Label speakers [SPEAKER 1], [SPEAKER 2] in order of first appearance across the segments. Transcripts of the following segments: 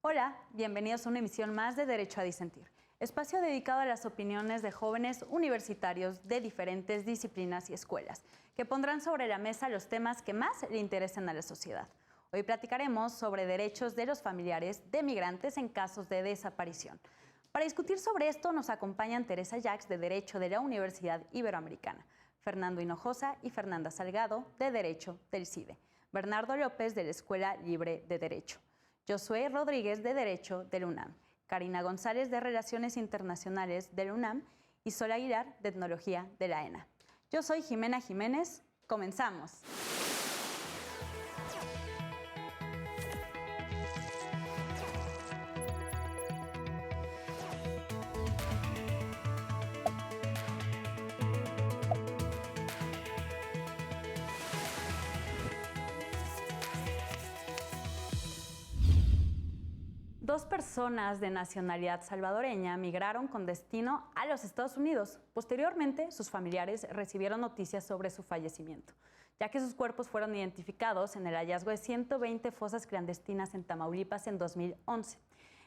[SPEAKER 1] Hola, bienvenidos a una emisión más de Derecho a Disentir, espacio dedicado a las opiniones de jóvenes universitarios de diferentes disciplinas y escuelas, que pondrán sobre la mesa los temas que más le interesen a la sociedad. Hoy platicaremos sobre derechos de los familiares de migrantes en casos de desaparición. Para discutir sobre esto nos acompañan Teresa Jacks, de Derecho de la Universidad Iberoamericana, Fernando Hinojosa y Fernanda Salgado, de Derecho del CIDE, Bernardo López, de la Escuela Libre de Derecho, Josué Rodríguez, de Derecho del UNAM, Karina González, de Relaciones Internacionales del UNAM y Sol Aguilar, de Etnología de la ENA. Yo soy Jimena Jiménez. Comenzamos. Dos personas de nacionalidad salvadoreña migraron con destino a los Estados Unidos. Posteriormente, sus familiares recibieron noticias sobre su fallecimiento, ya que sus cuerpos fueron identificados en el hallazgo de 120 fosas clandestinas en Tamaulipas en 2011.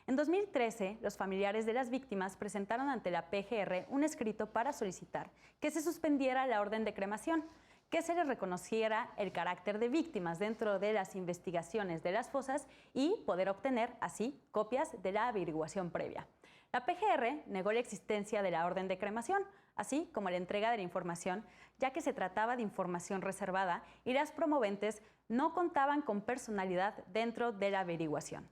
[SPEAKER 1] En 2013, los familiares de las víctimas presentaron ante la PGR un escrito para solicitar que se suspendiera la orden de cremación, que se les reconociera el carácter de víctimas dentro de las investigaciones de las fosas y poder obtener así copias de la averiguación previa. La PGR negó la existencia de la orden de cremación, así como la entrega de la información, ya que se trataba de información reservada y las promoventes no contaban con personalidad dentro de la averiguación.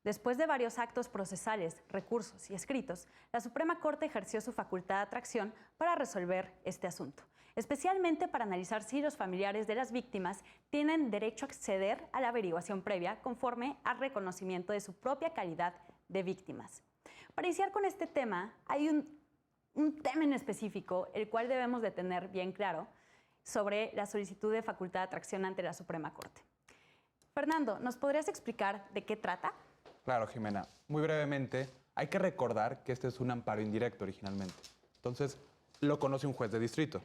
[SPEAKER 1] Después de varios actos procesales, recursos y escritos, la Suprema Corte ejerció su facultad de atracción para resolver este asunto, especialmente para analizar si los familiares de las víctimas tienen derecho a acceder a la averiguación previa conforme al reconocimiento de su propia calidad de víctimas. Para iniciar con este tema, hay un tema en específico, el cual debemos de tener bien claro, sobre la solicitud de facultad de atracción ante la Suprema Corte. Fernando, ¿nos podrías explicar de qué trata?
[SPEAKER 2] Claro, Jimena. Muy brevemente, hay que recordar que este es un amparo indirecto originalmente. Entonces, lo conoce un juez de distrito.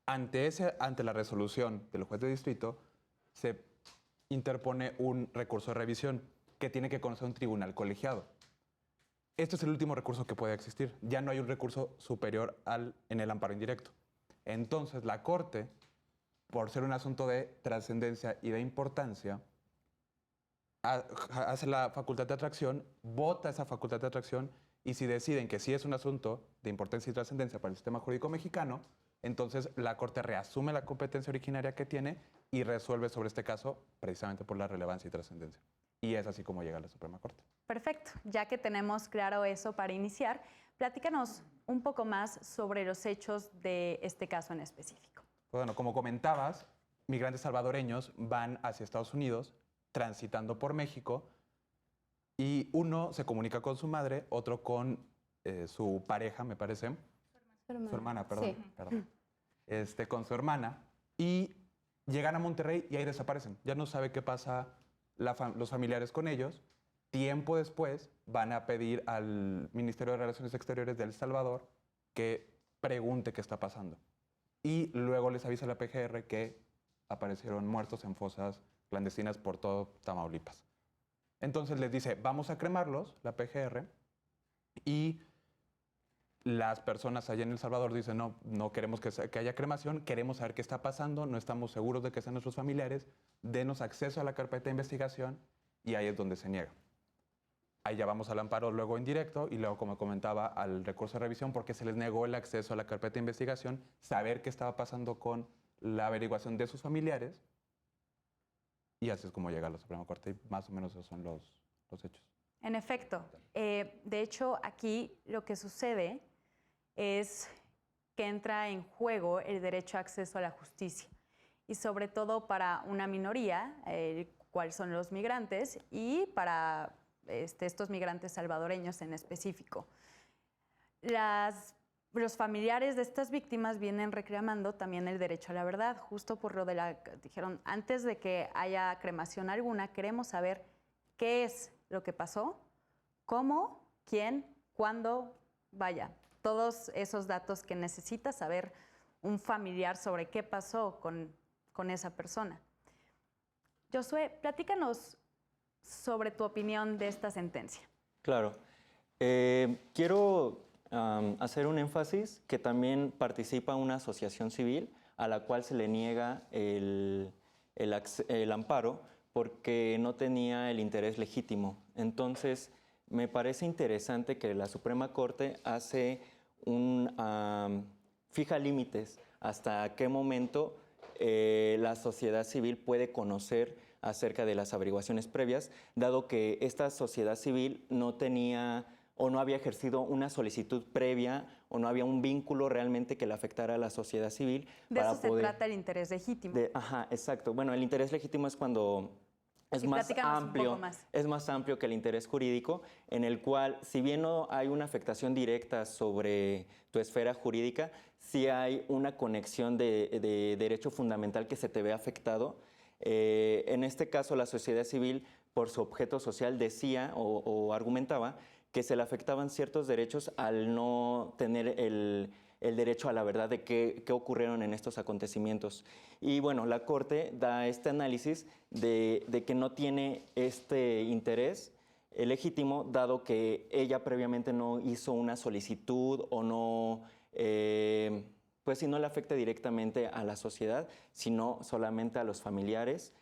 [SPEAKER 2] Ante la resolución del juez de distrito, se interpone un recurso de revisión que tiene que conocer un tribunal colegiado. Este es el último recurso que puede existir. Ya no hay un recurso superior en el amparo indirecto. Entonces, la Corte, por ser un asunto de trascendencia y de importancia, hace la facultad de atracción, vota esa facultad de atracción y si deciden que sí es un asunto de importancia y trascendencia para el sistema jurídico mexicano, entonces la Corte reasume la competencia originaria que tiene y resuelve sobre este caso precisamente por la relevancia y trascendencia. Y es así como llega a la Suprema Corte.
[SPEAKER 1] Perfecto, ya que tenemos claro eso para iniciar, platícanos un poco más sobre los hechos de este caso en específico.
[SPEAKER 2] Bueno, como comentabas, migrantes salvadoreños van hacia Estados Unidos transitando por México y uno se comunica con su madre, otro con su pareja, me parece. Su hermana, perdón.
[SPEAKER 1] Sí.
[SPEAKER 2] Perdón. Con su hermana y llegan a Monterrey y ahí desaparecen. Ya no sabe qué pasa los familiares con ellos. Tiempo después van a pedir al Ministerio de Relaciones Exteriores de El Salvador que pregunte qué está pasando. Y luego les avisa a la PGR que aparecieron muertos en fosas clandestinas por todo Tamaulipas. Entonces les dice, vamos a cremarlos, la PGR, y las personas allá en El Salvador dicen, no queremos que haya cremación, queremos saber qué está pasando, no estamos seguros de que sean nuestros familiares, denos acceso a la carpeta de investigación, y ahí es donde se niega. Ahí ya vamos al amparo luego en directo y luego, como comentaba, al recurso de revisión porque se les negó el acceso a la carpeta de investigación, saber qué estaba pasando con la averiguación de sus familiares. Y así es como llega a la Suprema Corte y más o menos esos son los hechos.
[SPEAKER 1] En efecto, de hecho aquí lo que sucede es que entra en juego el derecho a acceso a la justicia y sobre todo para una minoría, cuál son los migrantes y para estos migrantes salvadoreños en específico. Los familiares de estas víctimas vienen reclamando también el derecho a la verdad, justo por lo de dijeron, antes de que haya cremación alguna, queremos saber qué es lo que pasó, cómo, quién, cuándo, vaya, todos esos datos que necesita saber un familiar sobre qué pasó con esa persona. Josué, platícanos sobre tu opinión de esta sentencia.
[SPEAKER 3] Claro. Quiero hacer un énfasis que también participa una asociación civil a la cual se le niega el amparo porque no tenía el interés legítimo. Entonces, me parece interesante que la Suprema Corte fija límites hasta qué momento la sociedad civil puede conocer acerca de las averiguaciones previas, dado que esta sociedad civil no tenía o no había ejercido una solicitud previa o no había un vínculo realmente que le afectara a la sociedad civil.
[SPEAKER 1] De eso se trata el interés legítimo.
[SPEAKER 3] Ajá, exacto. Bueno, el interés legítimo es cuando es más amplio, es más amplio que el interés jurídico, en el cual, si bien no hay una afectación directa sobre tu esfera jurídica, sí hay una conexión de derecho fundamental que se te ve afectado. En este caso, la sociedad civil, por su objeto social, decía o argumentaba que se le afectaban ciertos derechos al no tener el derecho a la verdad de qué ocurrieron en estos acontecimientos. Y bueno, la Corte da este análisis de que no tiene este interés legítimo, dado que ella previamente no hizo una solicitud o no, pues si no le afecta directamente a la sociedad, sino solamente a los familiares,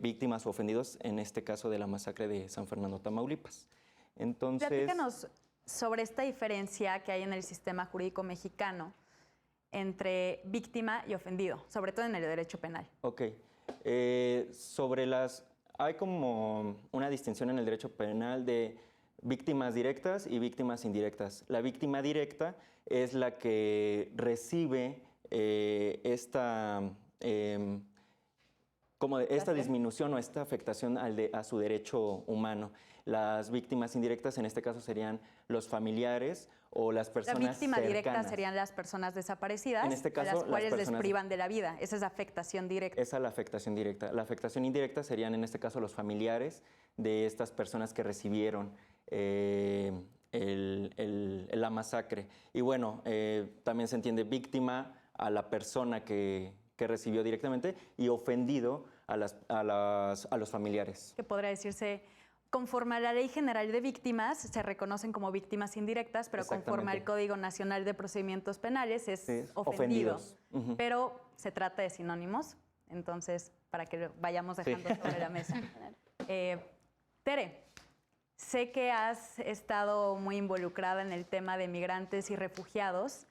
[SPEAKER 3] víctimas o ofendidos, en este caso de la masacre de San Fernando, Tamaulipas. Entonces,
[SPEAKER 1] platícanos sobre esta diferencia que hay en el sistema jurídico mexicano entre víctima y ofendido, sobre todo en el derecho penal.
[SPEAKER 3] Ok. Hay como una distinción en el derecho penal de víctimas directas y víctimas indirectas. La víctima directa es la que recibe esta disminución o esta afectación a su derecho humano. Las víctimas indirectas en este caso serían los familiares o las personas cercanas.
[SPEAKER 1] La víctima directa serían las personas desaparecidas,
[SPEAKER 3] en este caso,
[SPEAKER 1] a las cuales les privan de la vida. Esa es la afectación directa.
[SPEAKER 3] Esa es la afectación directa. La afectación indirecta serían en este caso los familiares de estas personas que recibieron la masacre. Y bueno, también se entiende víctima a la persona que recibió directamente y ofendido a los familiares.
[SPEAKER 1] Que podría decirse, conforme a la Ley General de Víctimas, se reconocen como víctimas indirectas, pero conforme al Código Nacional de Procedimientos Penales es ofendido. Pero se trata de sinónimos, entonces, para que vayamos dejando sobre la mesa. Tere, sé que has estado muy involucrada en el tema de migrantes y refugiados.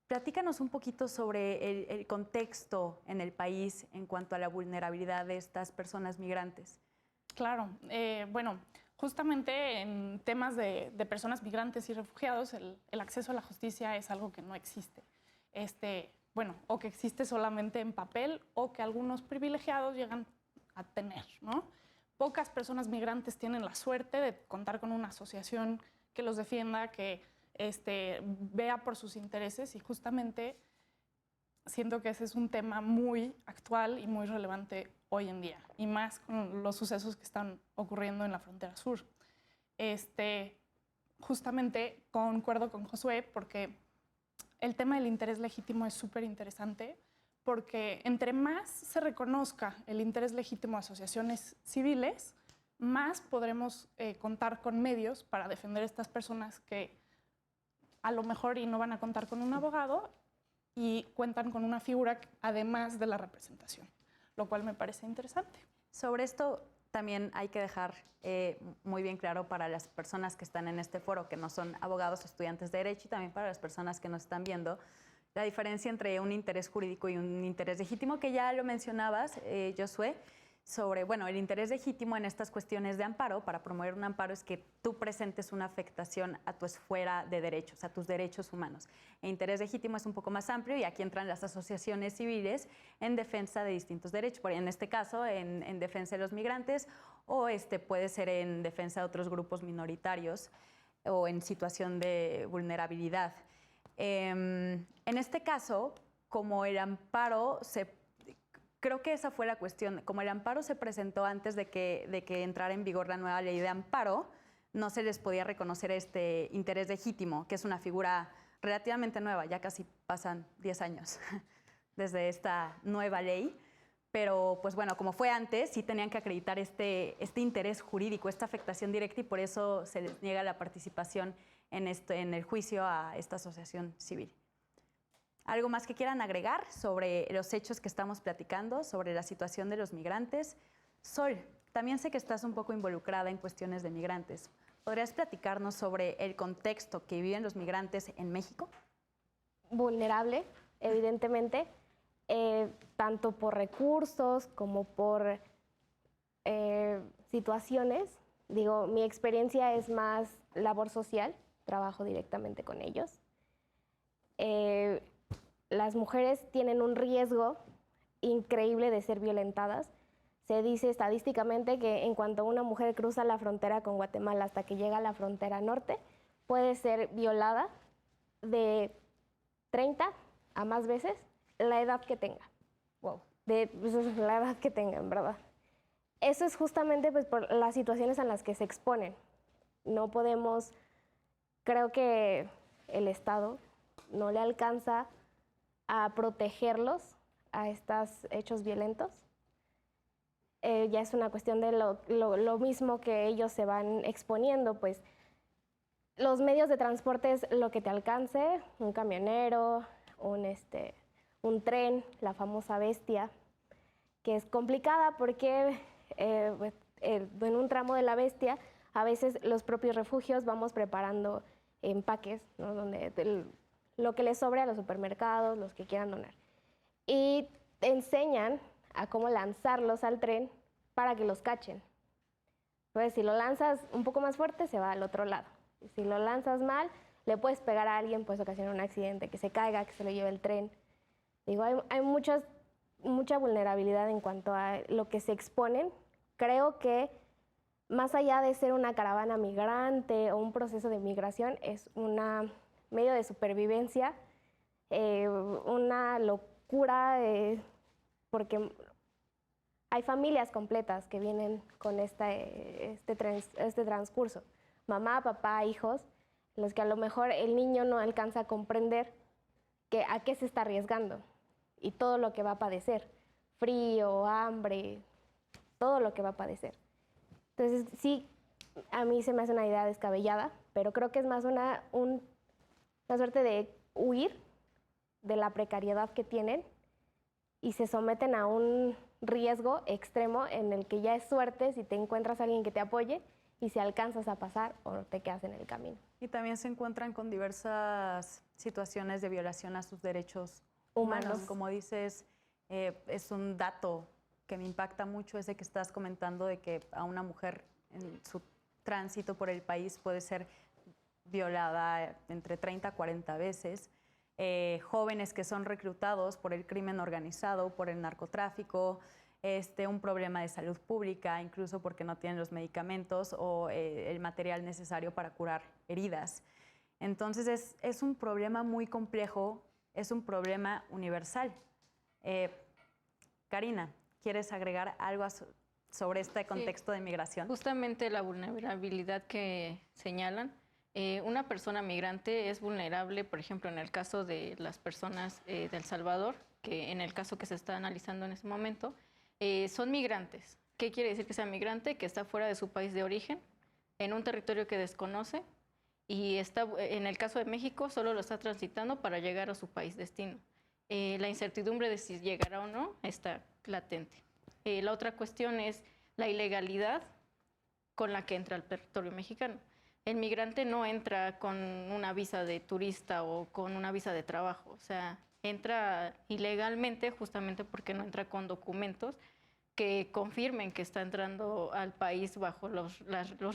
[SPEAKER 1] Platícanos un poquito sobre el contexto en el país en cuanto a la vulnerabilidad de estas personas migrantes.
[SPEAKER 4] Claro, bueno, justamente en temas de personas migrantes y refugiados, el acceso a la justicia es algo que no existe. Bueno, o que existe solamente en papel o que algunos privilegiados llegan a tener, ¿no? Pocas personas migrantes tienen la suerte de contar con una asociación que los defienda, que vea por sus intereses, y justamente siento que ese es un tema muy actual y muy relevante hoy en día, y más con los sucesos que están ocurriendo en la frontera sur. Justamente concuerdo con Josué porque el tema del interés legítimo es súper interesante, porque entre más se reconozca el interés legítimo de asociaciones civiles, más podremos contar con medios para defender a estas personas que a lo mejor y no van a contar con un abogado y cuentan con una figura además de la representación, lo cual me parece interesante.
[SPEAKER 1] Sobre esto también hay que dejar muy bien claro para las personas que están en este foro, que no son abogados o estudiantes de Derecho, y también para las personas que nos están viendo, la diferencia entre un interés jurídico y un interés legítimo, que ya lo mencionabas, Josué, sobre, bueno, el interés legítimo en estas cuestiones de amparo, para promover un amparo, es que tú presentes una afectación a tu esfera de derechos, a tus derechos humanos. El interés legítimo es un poco más amplio y aquí entran las asociaciones civiles en defensa de distintos derechos, por en este caso en defensa de los migrantes, o puede ser en defensa de otros grupos minoritarios o en situación de vulnerabilidad. En este caso, como el amparo creo que esa fue la cuestión. Como el amparo se presentó antes de que entrara en vigor la nueva ley de amparo, no se les podía reconocer este interés legítimo, que es una figura relativamente nueva, ya casi pasan 10 años desde esta nueva ley, pero pues bueno, como fue antes, sí tenían que acreditar este interés jurídico, esta afectación directa, y por eso se les niega la participación en el juicio a esta asociación civil. ¿Algo más que quieran agregar sobre los hechos que estamos platicando, sobre la situación de los migrantes? Sol, también sé que estás un poco involucrada en cuestiones de migrantes. ¿Podrías platicarnos sobre el contexto que viven los migrantes en México?
[SPEAKER 5] Vulnerable, evidentemente, tanto por recursos como por situaciones. Digo, mi experiencia es más labor social, trabajo directamente con ellos. Las mujeres tienen un riesgo increíble de ser violentadas. Se dice estadísticamente que en cuanto una mujer cruza la frontera con Guatemala hasta que llega a la frontera norte, puede ser violada de 30 a más veces la edad que tenga.
[SPEAKER 1] Wow.
[SPEAKER 5] La edad que tenga, en verdad. Eso es justamente pues, por las situaciones en las que se exponen. No podemos, creo que el Estado no le alcanza a protegerlos a estos hechos violentos. Ya es una cuestión de lo mismo que ellos se van exponiendo, pues los medios de transporte es lo que te alcance, un camionero, un tren, la famosa bestia, que es complicada porque en un tramo de la bestia a veces los propios refugios vamos preparando empaques, ¿no? Donde lo que les sobre a los supermercados, los que quieran donar. Y te enseñan a cómo lanzarlos al tren para que los cachen. Pues si lo lanzas un poco más fuerte, se va al otro lado. Si lo lanzas mal, le puedes pegar a alguien, puedes ocasionar un accidente, que se caiga, que se lo lleve el tren. Digo, hay mucha vulnerabilidad en cuanto a lo que se exponen. Creo que más allá de ser una caravana migrante o un proceso de migración, es un medio de supervivencia, una locura, porque hay familias completas que vienen con este transcurso. Mamá, papá, hijos, los que a lo mejor el niño no alcanza a comprender a qué se está arriesgando y todo lo que va a padecer, frío, hambre, todo lo que va a padecer. Entonces, sí, a mí se me hace una idea descabellada, pero creo que es más una suerte de huir de la precariedad que tienen y se someten a un riesgo extremo en el que ya es suerte si te encuentras a alguien que te apoye y si alcanzas a pasar o te quedas en el camino.
[SPEAKER 1] Y también se encuentran con diversas situaciones de violación a sus derechos humanos. Como dices, es un dato que me impacta mucho ese que estás comentando de que a una mujer en su tránsito por el país puede ser violada entre 30 a 40 veces. Jóvenes que son reclutados por el crimen organizado, por el narcotráfico, un problema de salud pública, incluso porque no tienen los medicamentos o el material necesario para curar heridas. Entonces es un problema muy complejo, es un problema universal. Karina, ¿quieres agregar algo sobre este contexto de migración?
[SPEAKER 6] Justamente la vulnerabilidad que señalan. Una persona migrante es vulnerable, por ejemplo, en el caso de las personas de El Salvador, que en el caso que se está analizando en este momento, son migrantes. ¿Qué quiere decir que sea migrante? Que está fuera de su país de origen, en un territorio que desconoce, y está, en el caso de México, solo lo está transitando para llegar a su país destino. La incertidumbre de si llegará o no está latente. La otra cuestión es la ilegalidad con la que entra al territorio mexicano. El migrante no entra con una visa de turista o con una visa de trabajo, o sea, entra ilegalmente justamente porque no entra con documentos que confirmen que está entrando al país bajo los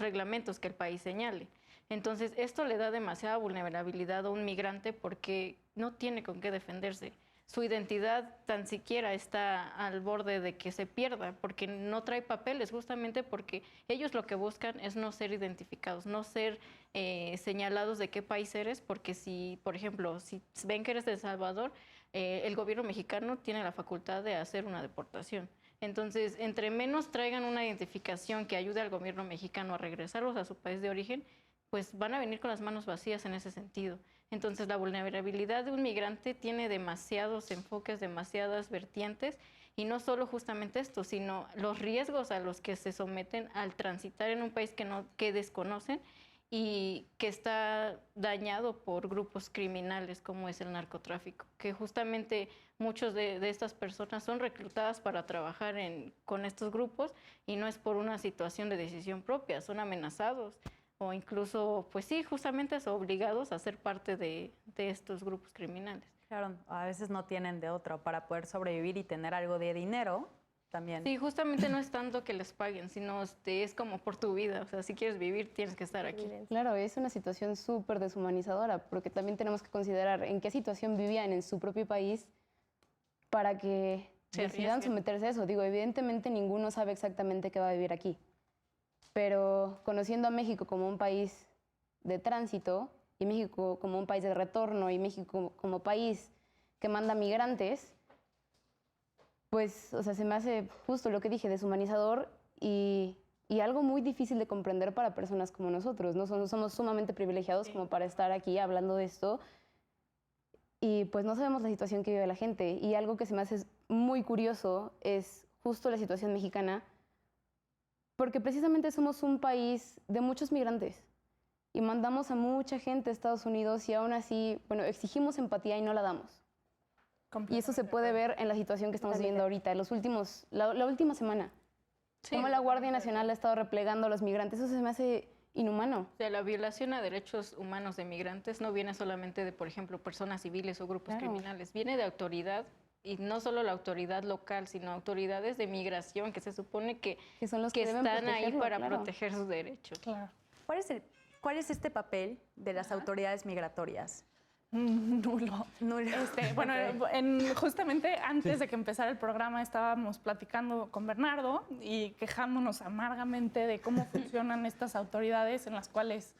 [SPEAKER 6] reglamentos que el país señale. Entonces, esto le da demasiada vulnerabilidad a un migrante porque no tiene con qué defenderse. Su identidad tan siquiera está al borde de que se pierda porque no trae papeles, justamente porque ellos lo que buscan es no ser identificados, no ser señalados de qué país eres, porque si, por ejemplo, si ven que eres de El Salvador, el gobierno mexicano tiene la facultad de hacer una deportación. Entonces, entre menos traigan una identificación que ayude al gobierno mexicano a regresarlos a su país de origen, pues van a venir con las manos vacías en ese sentido. Entonces, la vulnerabilidad de un migrante tiene demasiados enfoques, demasiadas vertientes, Y no solo justamente esto, sino los riesgos a los que se someten al transitar en un país que desconocen y que está dañado por grupos criminales como es el narcotráfico, que justamente muchos de estas personas son reclutadas para trabajar con estos grupos y no es por una situación de decisión propia, son amenazados o incluso, pues sí, justamente son obligados a ser parte de estos grupos criminales.
[SPEAKER 1] Claro, a veces no tienen de otra para poder sobrevivir y tener algo de dinero también.
[SPEAKER 6] Sí, justamente no es tanto que les paguen, sino es como por tu vida. O sea, si quieres vivir, tienes que estar aquí.
[SPEAKER 7] Claro, es una situación súper deshumanizadora, porque también tenemos que considerar en qué situación vivían en su propio país para que decidan someterse a eso. Digo, evidentemente ninguno sabe exactamente qué va a vivir aquí, pero conociendo a México como un país de tránsito y México como un país de retorno y México como país que manda migrantes, pues, o sea, se me hace justo lo que dije, deshumanizador y algo muy difícil de comprender para personas como nosotros, ¿no? Somos sumamente privilegiados como para estar aquí hablando de esto y pues no sabemos la situación que vive la gente. Y algo que se me hace muy curioso es justo la situación mexicana, porque precisamente somos un país de muchos migrantes y mandamos a mucha gente a Estados Unidos y aún así, bueno, exigimos empatía y no la damos. Y eso se puede ver en la situación que estamos viviendo ahorita, la última semana. Sí. Cómo la Guardia Nacional ha estado replegando a los migrantes, eso se me hace inhumano.
[SPEAKER 6] O sea, la violación a derechos humanos de migrantes no viene solamente de, por ejemplo, personas civiles o grupos criminales, viene de autoridad, y no solo la autoridad local, sino autoridades de migración que se supone que son los que están ahí para proteger sus derechos.
[SPEAKER 4] Claro.
[SPEAKER 1] ¿Cuál es este papel de las autoridades migratorias?
[SPEAKER 4] Nulo. Bueno, justamente antes de que empezara el programa estábamos platicando con Bernardo y quejándonos amargamente de cómo funcionan estas autoridades en las cuales,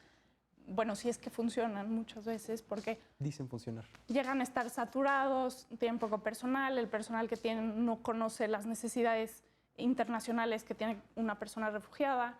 [SPEAKER 4] bueno, sí es que funcionan muchas veces porque
[SPEAKER 2] dicen funcionar.
[SPEAKER 4] Llegan a estar saturados, tienen poco personal, el personal que tienen no conoce las necesidades internacionales que tiene una persona refugiada,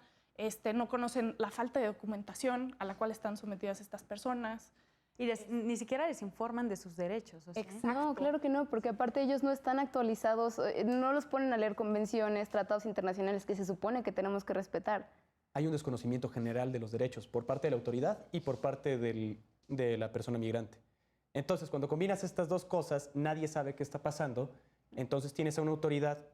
[SPEAKER 4] no conocen la falta de documentación a la cual están sometidas estas personas.
[SPEAKER 1] Y ni siquiera les informan de sus derechos. ¿O sea?
[SPEAKER 7] No, claro que no, porque aparte ellos no están actualizados, no los ponen a leer convenciones, tratados internacionales que se supone que tenemos que respetar.
[SPEAKER 8] Hay un desconocimiento general de los derechos por parte de la autoridad y por parte de la persona migrante. Entonces, cuando combinas estas dos cosas, nadie sabe qué está pasando. Entonces tienes a una autoridad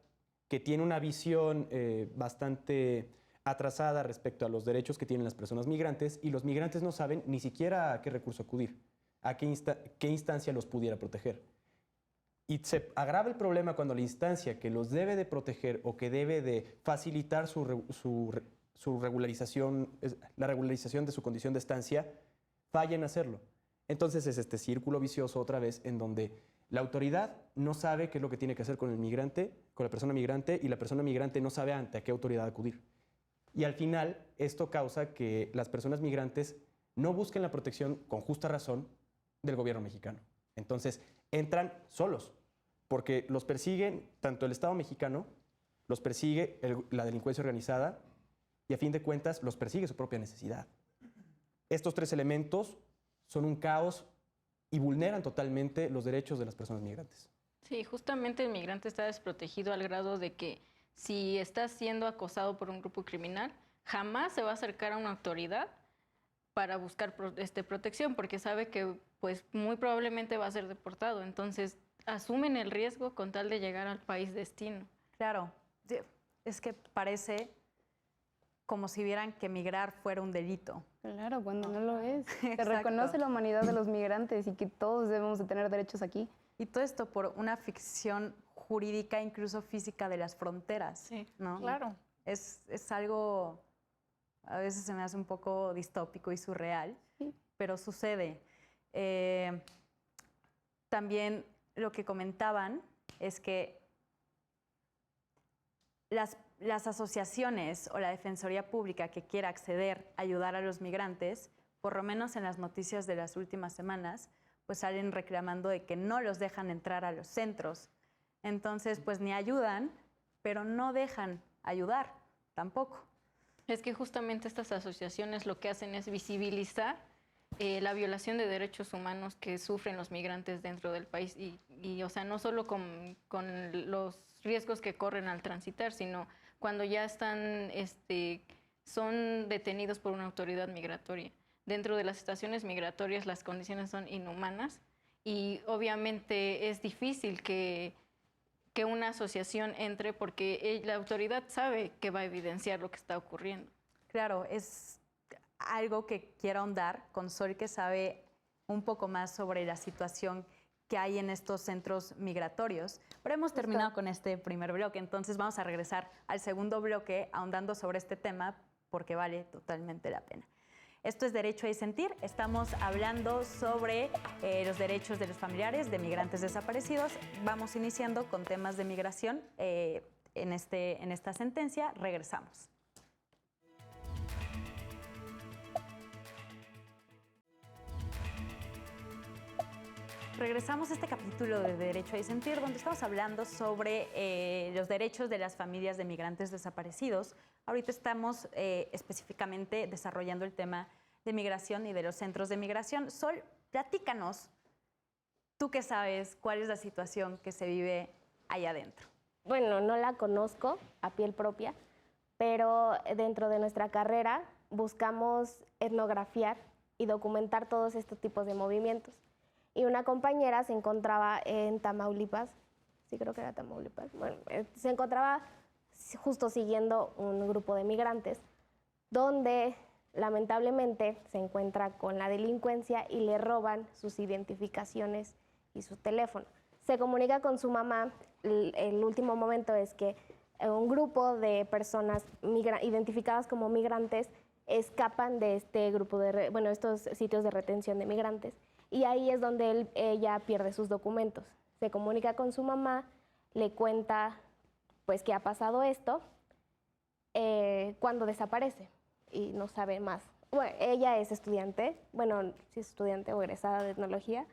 [SPEAKER 8] que tiene una visión bastante atrasada respecto a los derechos que tienen las personas migrantes y los migrantes no saben ni siquiera a qué recurso acudir, a qué instancia los pudiera proteger. Y se agrava el problema cuando la instancia que los debe de proteger o que debe de facilitar su regularización, la regularización de su condición de estancia, falla en hacerlo. Entonces es este círculo vicioso otra vez en donde la autoridad no sabe qué es lo que tiene que hacer con el migrante, con la persona migrante, y la persona migrante no sabe ante a qué autoridad acudir. Y al final, esto causa que las personas migrantes no busquen la protección, con justa razón, del gobierno mexicano. Entonces, entran solos, porque los persiguen tanto el Estado mexicano, los persigue la delincuencia organizada, y a fin de cuentas, los persigue su propia necesidad. Estos tres elementos son un caos y vulneran totalmente los derechos de las personas migrantes.
[SPEAKER 6] Sí, justamente el migrante está desprotegido al grado de que si está siendo acosado por un grupo criminal, jamás se va a acercar a una autoridad para buscar protección, porque sabe que pues, muy probablemente va a ser deportado. Entonces, asumen el riesgo con tal de llegar al país destino.
[SPEAKER 1] Claro, es que parece como si vieran que migrar fuera un delito.
[SPEAKER 7] Claro, cuando no lo es. Se reconoce la humanidad de los migrantes y que todos debemos de tener derechos aquí.
[SPEAKER 1] Y todo esto por una ficción jurídica, incluso física de las fronteras.
[SPEAKER 4] Sí,
[SPEAKER 1] ¿no?
[SPEAKER 4] Claro.
[SPEAKER 1] Es algo, a veces se me hace un poco distópico y surreal, sí, pero sucede. También lo que comentaban es que las asociaciones o la Defensoría Pública que quiera acceder a ayudar a los migrantes, por lo menos en las noticias de las últimas semanas, pues salen reclamando de que no los dejan entrar a los centros. Entonces, pues ni ayudan, pero no dejan ayudar tampoco.
[SPEAKER 6] Es que justamente estas asociaciones lo que hacen es visibilizar la violación de derechos humanos que sufren los migrantes dentro del país y o sea, no solo con los riesgos que corren al transitar, sino cuando ya están, son detenidos por una autoridad migratoria. Dentro de las estaciones migratorias las condiciones son inhumanas y obviamente es difícil que una asociación entre porque la autoridad sabe que va a evidenciar lo que está ocurriendo.
[SPEAKER 1] Claro, es algo que quiero ahondar con Sol, que sabe un poco más sobre la situación que hay en estos centros migratorios. Pero hemos terminado con este primer bloque, entonces vamos a regresar al segundo bloque ahondando sobre este tema porque vale totalmente la pena. Esto es Derecho a Disentir. Estamos hablando sobre los derechos de los familiares de migrantes desaparecidos. Vamos iniciando con temas de migración en esta sentencia. Regresamos. Regresamos a este capítulo de Derecho a Disentir, donde estamos hablando sobre los derechos de las familias de migrantes desaparecidos. Ahorita estamos específicamente desarrollando el tema de migración y de los centros de migración. Sol, platícanos, tú qué sabes, cuál es la situación que se vive allá adentro.
[SPEAKER 5] Bueno, no la conozco a piel propia, pero dentro de nuestra carrera buscamos etnografiar y documentar todos estos tipos de movimientos. Y una compañera se encontraba en Tamaulipas, sí creo que era Tamaulipas, bueno, se encontraba justo siguiendo un grupo de migrantes, donde lamentablemente se encuentra con la delincuencia y le roban sus identificaciones y su teléfono. Se comunica con su mamá, el último momento es que un grupo de personas identificadas como migrantes escapan de este grupo estos sitios de retención de migrantes. Y ahí es donde ella pierde sus documentos. Se comunica con su mamá, le cuenta pues que ha pasado esto, cuando desaparece y no sabe más. Bueno, ella es estudiante, bueno, sí es estudiante o egresada de etnología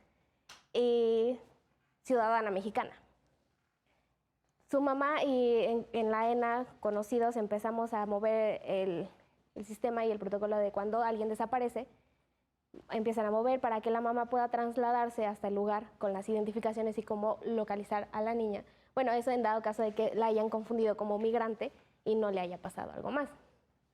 [SPEAKER 5] y ciudadana mexicana. Su mamá y en la ENA, conocidos, empezamos a mover el sistema y el protocolo de cuando alguien desaparece, empiezan a mover para que la mamá pueda trasladarse hasta el lugar con las identificaciones y cómo localizar a la niña. Bueno, eso en dado caso de que la hayan confundido como migrante y no le haya pasado algo más.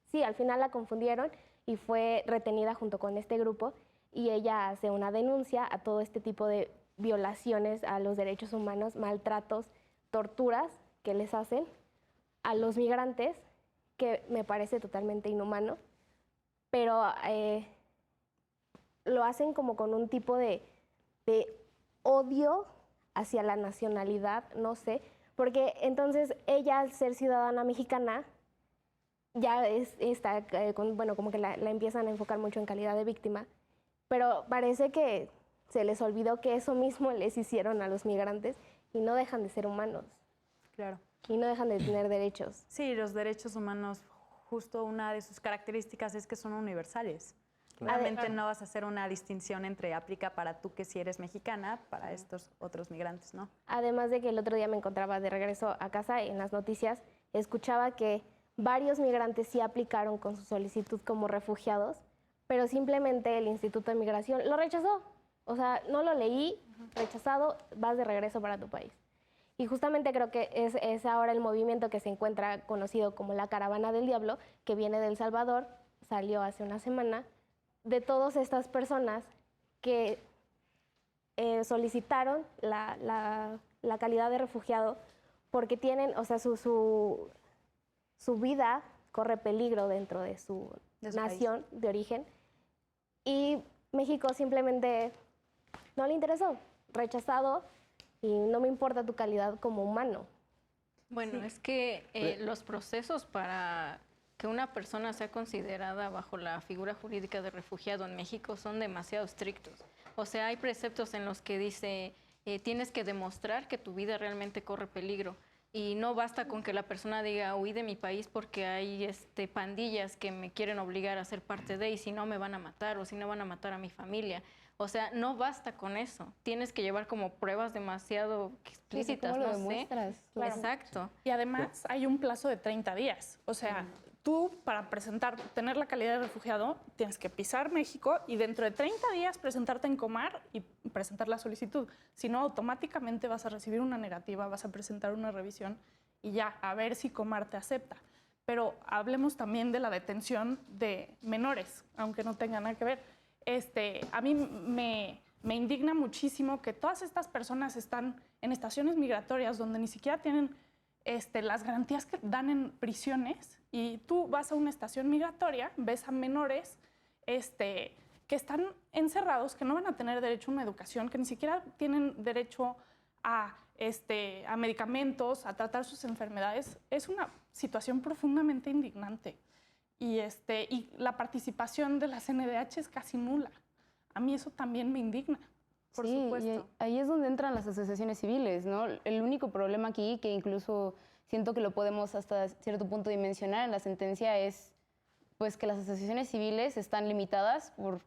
[SPEAKER 5] Sí, al final la confundieron y fue retenida junto con este grupo y ella hace una denuncia a todo este tipo de violaciones a los derechos humanos, maltratos, torturas que les hacen a los migrantes, que me parece totalmente inhumano, pero lo hacen como con un tipo de odio hacia la nacionalidad, no sé, porque entonces ella, al ser ciudadana mexicana, ya está, como que la empiezan a enfocar mucho en calidad de víctima, pero parece que se les olvidó que eso mismo les hicieron a los migrantes y no dejan de ser humanos.
[SPEAKER 1] Claro.
[SPEAKER 5] Y no dejan de tener derechos.
[SPEAKER 1] Sí, los derechos humanos, justo una de sus características es que son universales.
[SPEAKER 3] Claro.
[SPEAKER 1] Realmente no vas a hacer una distinción entre aplica para tú que si eres mexicana, para estos otros migrantes, ¿no?
[SPEAKER 5] Además de que el otro día me encontraba de regreso a casa, en las noticias escuchaba que varios migrantes sí aplicaron con su solicitud como refugiados, pero simplemente el Instituto de Migración lo rechazó. O sea, no lo leí, rechazado, vas de regreso para tu país. Y justamente creo que es ahora el movimiento que se encuentra conocido como la Caravana del Diablo, que viene de El Salvador, salió hace una semana, de todas estas personas que solicitaron la calidad de refugiado porque tienen, o sea, su vida corre peligro dentro de su nación de origen y México simplemente no le interesó, rechazado y no me importa tu calidad como humano.
[SPEAKER 6] Bueno, es que los procesos para que una persona sea considerada bajo la figura jurídica de refugiado en México son demasiado estrictos. O sea, hay preceptos en los que dice tienes que demostrar que tu vida realmente corre peligro. Y no basta con que la persona diga huí de mi país porque hay pandillas que me quieren obligar a ser parte de y si no me van a matar o si no van a matar a mi familia. O sea, no basta con eso. Tienes que llevar como pruebas demasiado explícitas,
[SPEAKER 7] ¿Cómo lo
[SPEAKER 6] no sé.
[SPEAKER 7] demuestras?
[SPEAKER 4] Claro.
[SPEAKER 6] Exacto.
[SPEAKER 4] Y además hay un plazo de 30 días. O sea, tú para tener la calidad de refugiado, tienes que pisar México y dentro de 30 días presentarte en Comar y presentar la solicitud. Si no, automáticamente vas a recibir una negativa, vas a presentar una revisión y ya, a ver si Comar te acepta. Pero hablemos también de la detención de menores, aunque no tenga nada que ver. A mí me indigna muchísimo que todas estas personas están en estaciones migratorias donde ni siquiera tienen las garantías que dan en prisiones, y tú vas a una estación migratoria, ves a menores que están encerrados, que no van a tener derecho a una educación, que ni siquiera tienen derecho a medicamentos, a tratar sus enfermedades. Es una situación profundamente indignante. Y la participación de la CNDH es casi nula. A mí eso también me indigna. Por supuesto.
[SPEAKER 7] Y ahí es donde entran las asociaciones civiles, ¿no? El único problema aquí, que incluso siento que lo podemos hasta cierto punto dimensionar en la sentencia, es pues que las asociaciones civiles están limitadas por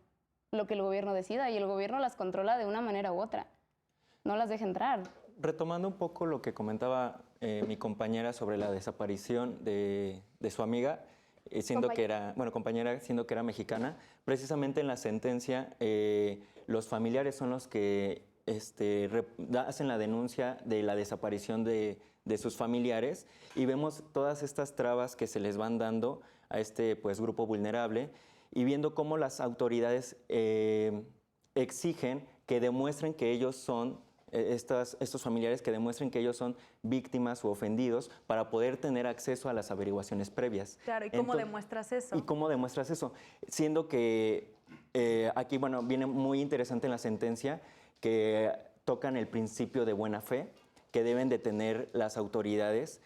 [SPEAKER 7] lo que el gobierno decida, y el gobierno las controla de una manera u otra. No las deja entrar.
[SPEAKER 3] Retomando un poco lo que comentaba mi compañera sobre la desaparición de su amiga, siendo que era mexicana, precisamente en la sentencia los familiares son los que hacen la denuncia de la desaparición de sus familiares, y vemos todas estas trabas que se les van dando a pues, grupo vulnerable, y viendo cómo las autoridades exigen que demuestren que ellos son estos familiares, que demuestren que ellos son víctimas u ofendidos para poder tener acceso a las averiguaciones previas.
[SPEAKER 1] Claro, ¿y cómo demuestras eso?
[SPEAKER 3] ¿Y cómo demuestras eso? Siendo que aquí, bueno, viene muy interesante en la sentencia que tocan el principio de buena fe que deben de tener las autoridades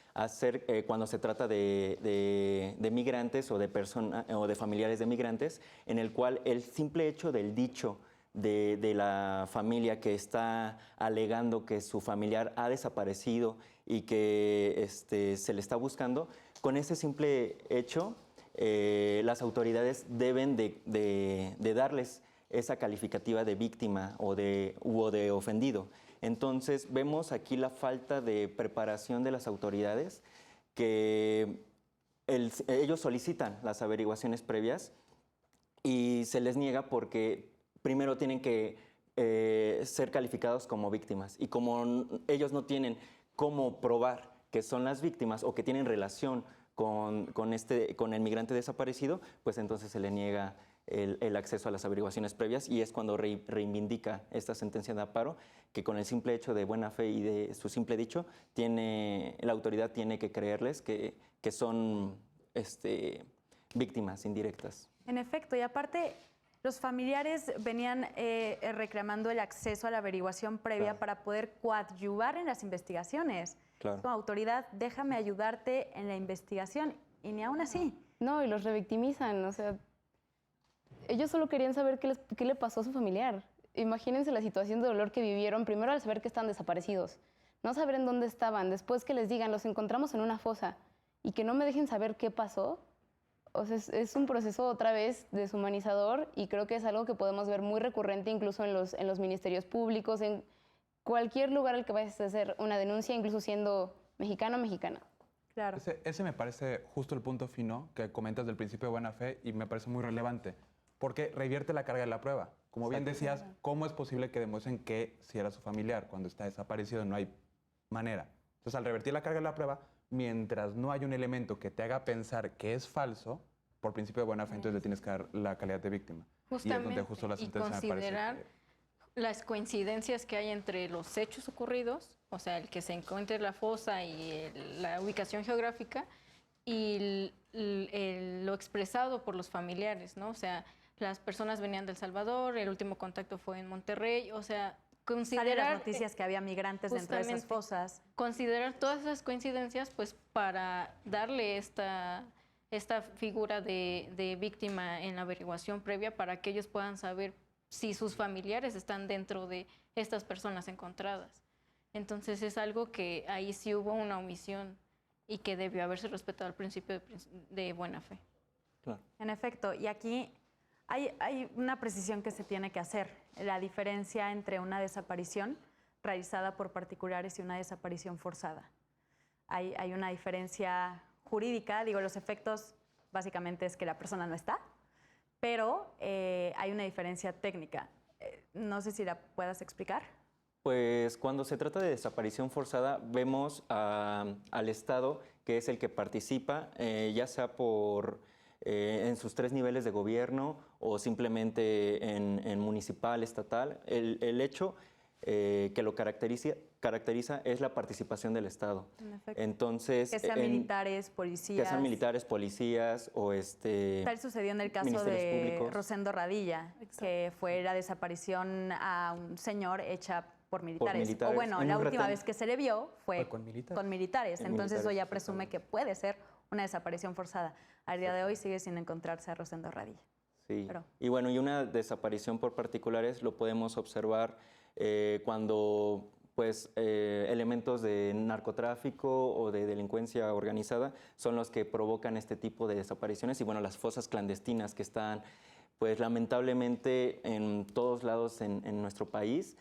[SPEAKER 3] cuando se trata de migrantes o de familiares de migrantes, en el cual el simple hecho del dicho de la familia que está alegando que su familiar ha desaparecido y que se le está buscando, con ese simple hecho las autoridades deben de darles esa calificativa de víctima o de ofendido. Entonces vemos aquí la falta de preparación de las autoridades, que ellos solicitan las averiguaciones previas y se les niega porque primero tienen que ser calificados como víctimas, y como ellos no tienen cómo probar que son las víctimas o que tienen relación con el migrante desaparecido, pues entonces se le niega el acceso a las averiguaciones previas, y es cuando reivindica esta sentencia de amparo, que con el simple hecho de buena fe y de su simple dicho, la autoridad tiene que creerles que son víctimas indirectas.
[SPEAKER 1] En efecto, y aparte los familiares venían reclamando el acceso a la averiguación previa, claro, para poder coadyuvar en las investigaciones.
[SPEAKER 3] Claro.
[SPEAKER 1] Como autoridad, déjame ayudarte en la investigación, y ni aún así.
[SPEAKER 7] No, y los revictimizan, o sea, ellos solo querían saber qué le pasó a su familiar. Imagínense la situación de dolor que vivieron, primero al saber que están desaparecidos, no saber en dónde estaban, después que les digan, los encontramos en una fosa, y que no me dejen saber qué pasó. O sea, es un proceso otra vez deshumanizador, y creo que es algo que podemos ver muy recurrente incluso en los ministerios públicos, en cualquier lugar al que vayas a hacer una denuncia, incluso siendo mexicano o mexicana.
[SPEAKER 1] Claro.
[SPEAKER 2] Ese me parece justo el punto fino que comentas del principio de buena fe, y me parece muy relevante, porque revierte la carga de la prueba. Como bien decías, ¿cómo es posible que demuestren que si era su familiar cuando está desaparecido? No hay manera. Entonces, al revertir la carga de la prueba, mientras no hay un elemento que te haga pensar que es falso, por principio de buena fe, entonces le tienes que dar la calidad de víctima.
[SPEAKER 6] Justamente,
[SPEAKER 2] y es donde justo la sentencia me
[SPEAKER 6] considerar las coincidencias que hay entre los hechos ocurridos, o sea, el que se encuentre la fosa y la ubicación geográfica, y lo expresado por los familiares, ¿no? O sea, las personas venían de El Salvador, el último contacto fue en Monterrey, o sea, considerar
[SPEAKER 1] las noticias que había migrantes dentro de esas fosas.
[SPEAKER 6] Considerar todas esas coincidencias, pues, para darle esta figura de víctima en la averiguación previa, para que ellos puedan saber si sus familiares están dentro de estas personas encontradas. Entonces es algo que ahí sí hubo una omisión y que debió haberse respetado el principio de buena fe.
[SPEAKER 3] Claro.
[SPEAKER 1] En efecto, y aquí hay una precisión que se tiene que hacer, la diferencia entre una desaparición realizada por particulares y una desaparición forzada. Hay una diferencia jurídica, digo, los efectos básicamente es que la persona no está, pero hay una diferencia técnica. No sé si la puedas explicar.
[SPEAKER 3] Pues cuando se trata de desaparición forzada, vemos al Estado, que es el que participa, ya sea en sus 3 niveles de gobierno o simplemente en municipal, estatal. El hecho que lo caracteriza es la participación del Estado.
[SPEAKER 1] En efecto.
[SPEAKER 3] Entonces,
[SPEAKER 1] que sean militares, policías.
[SPEAKER 3] Que sean militares, policías o
[SPEAKER 1] Tal sucedió en el caso de Rosendo Radilla, que fue la desaparición a un señor hecha por militares. O bueno, la última vez que se le vio fue con militares. Entonces eso ya presume que puede ser una desaparición forzada. Al día de hoy sigue sin encontrarse a Rosendo Radilla.
[SPEAKER 3] Sí. Y bueno, y una desaparición por particulares lo podemos observar cuando pues elementos de narcotráfico o de delincuencia organizada son los que provocan este tipo de desapariciones. Y bueno, las fosas clandestinas que están pues lamentablemente en todos lados en nuestro país.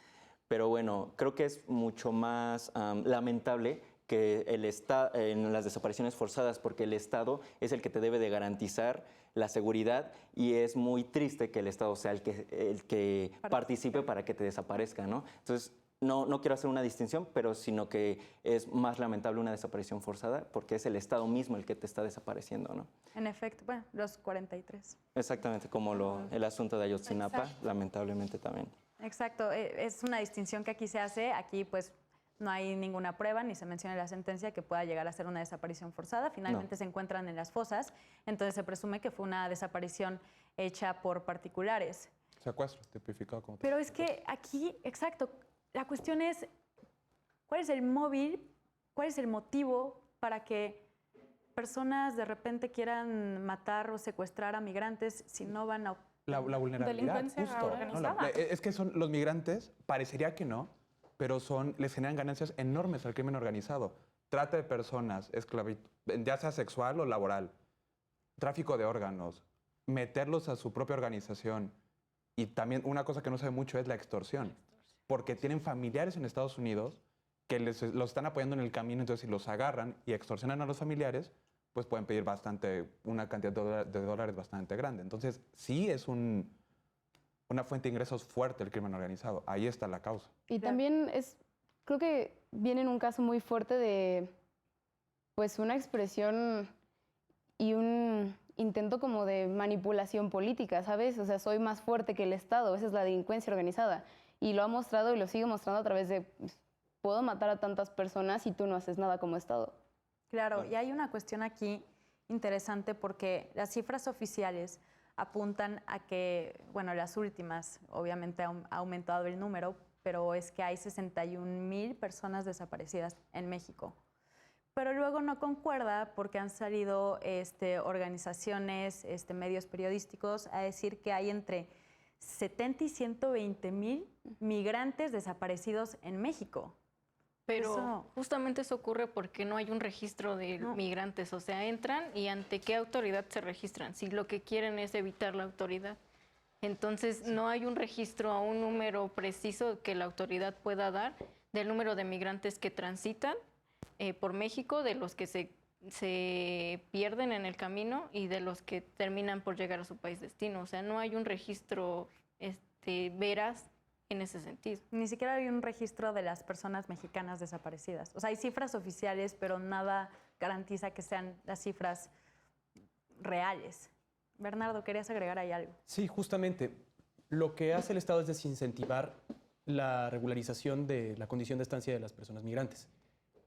[SPEAKER 3] Pero bueno, creo que es mucho más lamentable que en las desapariciones forzadas, porque el Estado es el que te debe de garantizar la seguridad y es muy triste que el Estado sea el que participe para que te desaparezca, ¿no? Entonces, no quiero hacer una distinción, pero sino que es más lamentable una desaparición forzada porque es el Estado mismo el que te está desapareciendo, ¿no?
[SPEAKER 1] En efecto, bueno, los 43.
[SPEAKER 3] Exactamente, como el asunto de Ayotzinapa, lamentablemente también.
[SPEAKER 1] Exacto, es una distinción que aquí se hace. Aquí pues no hay ninguna prueba ni se menciona en la sentencia que pueda llegar a ser una desaparición forzada. Finalmente se encuentran en las fosas, entonces se presume que fue una desaparición hecha por particulares.
[SPEAKER 2] Secuestro, tipificado como...
[SPEAKER 1] Pero es que aquí, exacto, la cuestión es ¿cuál es el móvil, cuál es el motivo para que personas de repente quieran matar o secuestrar a migrantes si no van a...
[SPEAKER 2] La vulnerabilidad,
[SPEAKER 4] delincuencia
[SPEAKER 2] justo.
[SPEAKER 4] organizada.
[SPEAKER 2] Es que son los migrantes, parecería que no, pero les generan ganancias enormes al crimen organizado. Trata de personas, esclavitud, ya sea sexual o laboral, tráfico de órganos, meterlos a su propia organización. Y también una cosa que no sabe mucho es la extorsión, porque tienen familiares en Estados Unidos que los están apoyando en el camino, entonces si los agarran y extorsionan a los familiares, pues pueden pedir una cantidad de dólares bastante grande. Entonces, sí es una fuente de ingresos fuerte el crimen organizado. Ahí está la causa.
[SPEAKER 7] Y también creo que viene en un caso muy fuerte de, pues, una expresión y un intento como de manipulación política, ¿sabes? O sea, soy más fuerte que el Estado, esa es la delincuencia organizada. Y lo ha mostrado y lo sigue mostrando a través de, puedo matar a tantas personas y tú no haces nada como Estado.
[SPEAKER 1] Claro, y hay una cuestión aquí interesante porque las cifras oficiales apuntan a que, bueno, las últimas, obviamente ha aumentado el número, pero es que hay 61,000 personas desaparecidas en México. Pero luego no concuerda porque han salido organizaciones, medios periodísticos a decir que hay entre 70 y 120,000 migrantes desaparecidos en México.
[SPEAKER 6] Pero justamente eso ocurre porque no hay un registro de migrantes, o sea, entran y ante qué autoridad se registran, si lo que quieren es evitar la autoridad. Entonces no hay un registro a un número preciso que la autoridad pueda dar del número de migrantes que transitan por México, de los que se pierden en el camino y de los que terminan por llegar a su país destino. O sea, no hay un registro veraz en ese sentido.
[SPEAKER 1] Ni siquiera hay un registro de las personas mexicanas desaparecidas. O sea, hay cifras oficiales, pero nada garantiza que sean las cifras reales. Bernardo, ¿querías agregar ahí algo?
[SPEAKER 8] Sí, justamente. Lo que hace el Estado es desincentivar la regularización de la condición de estancia de las personas migrantes.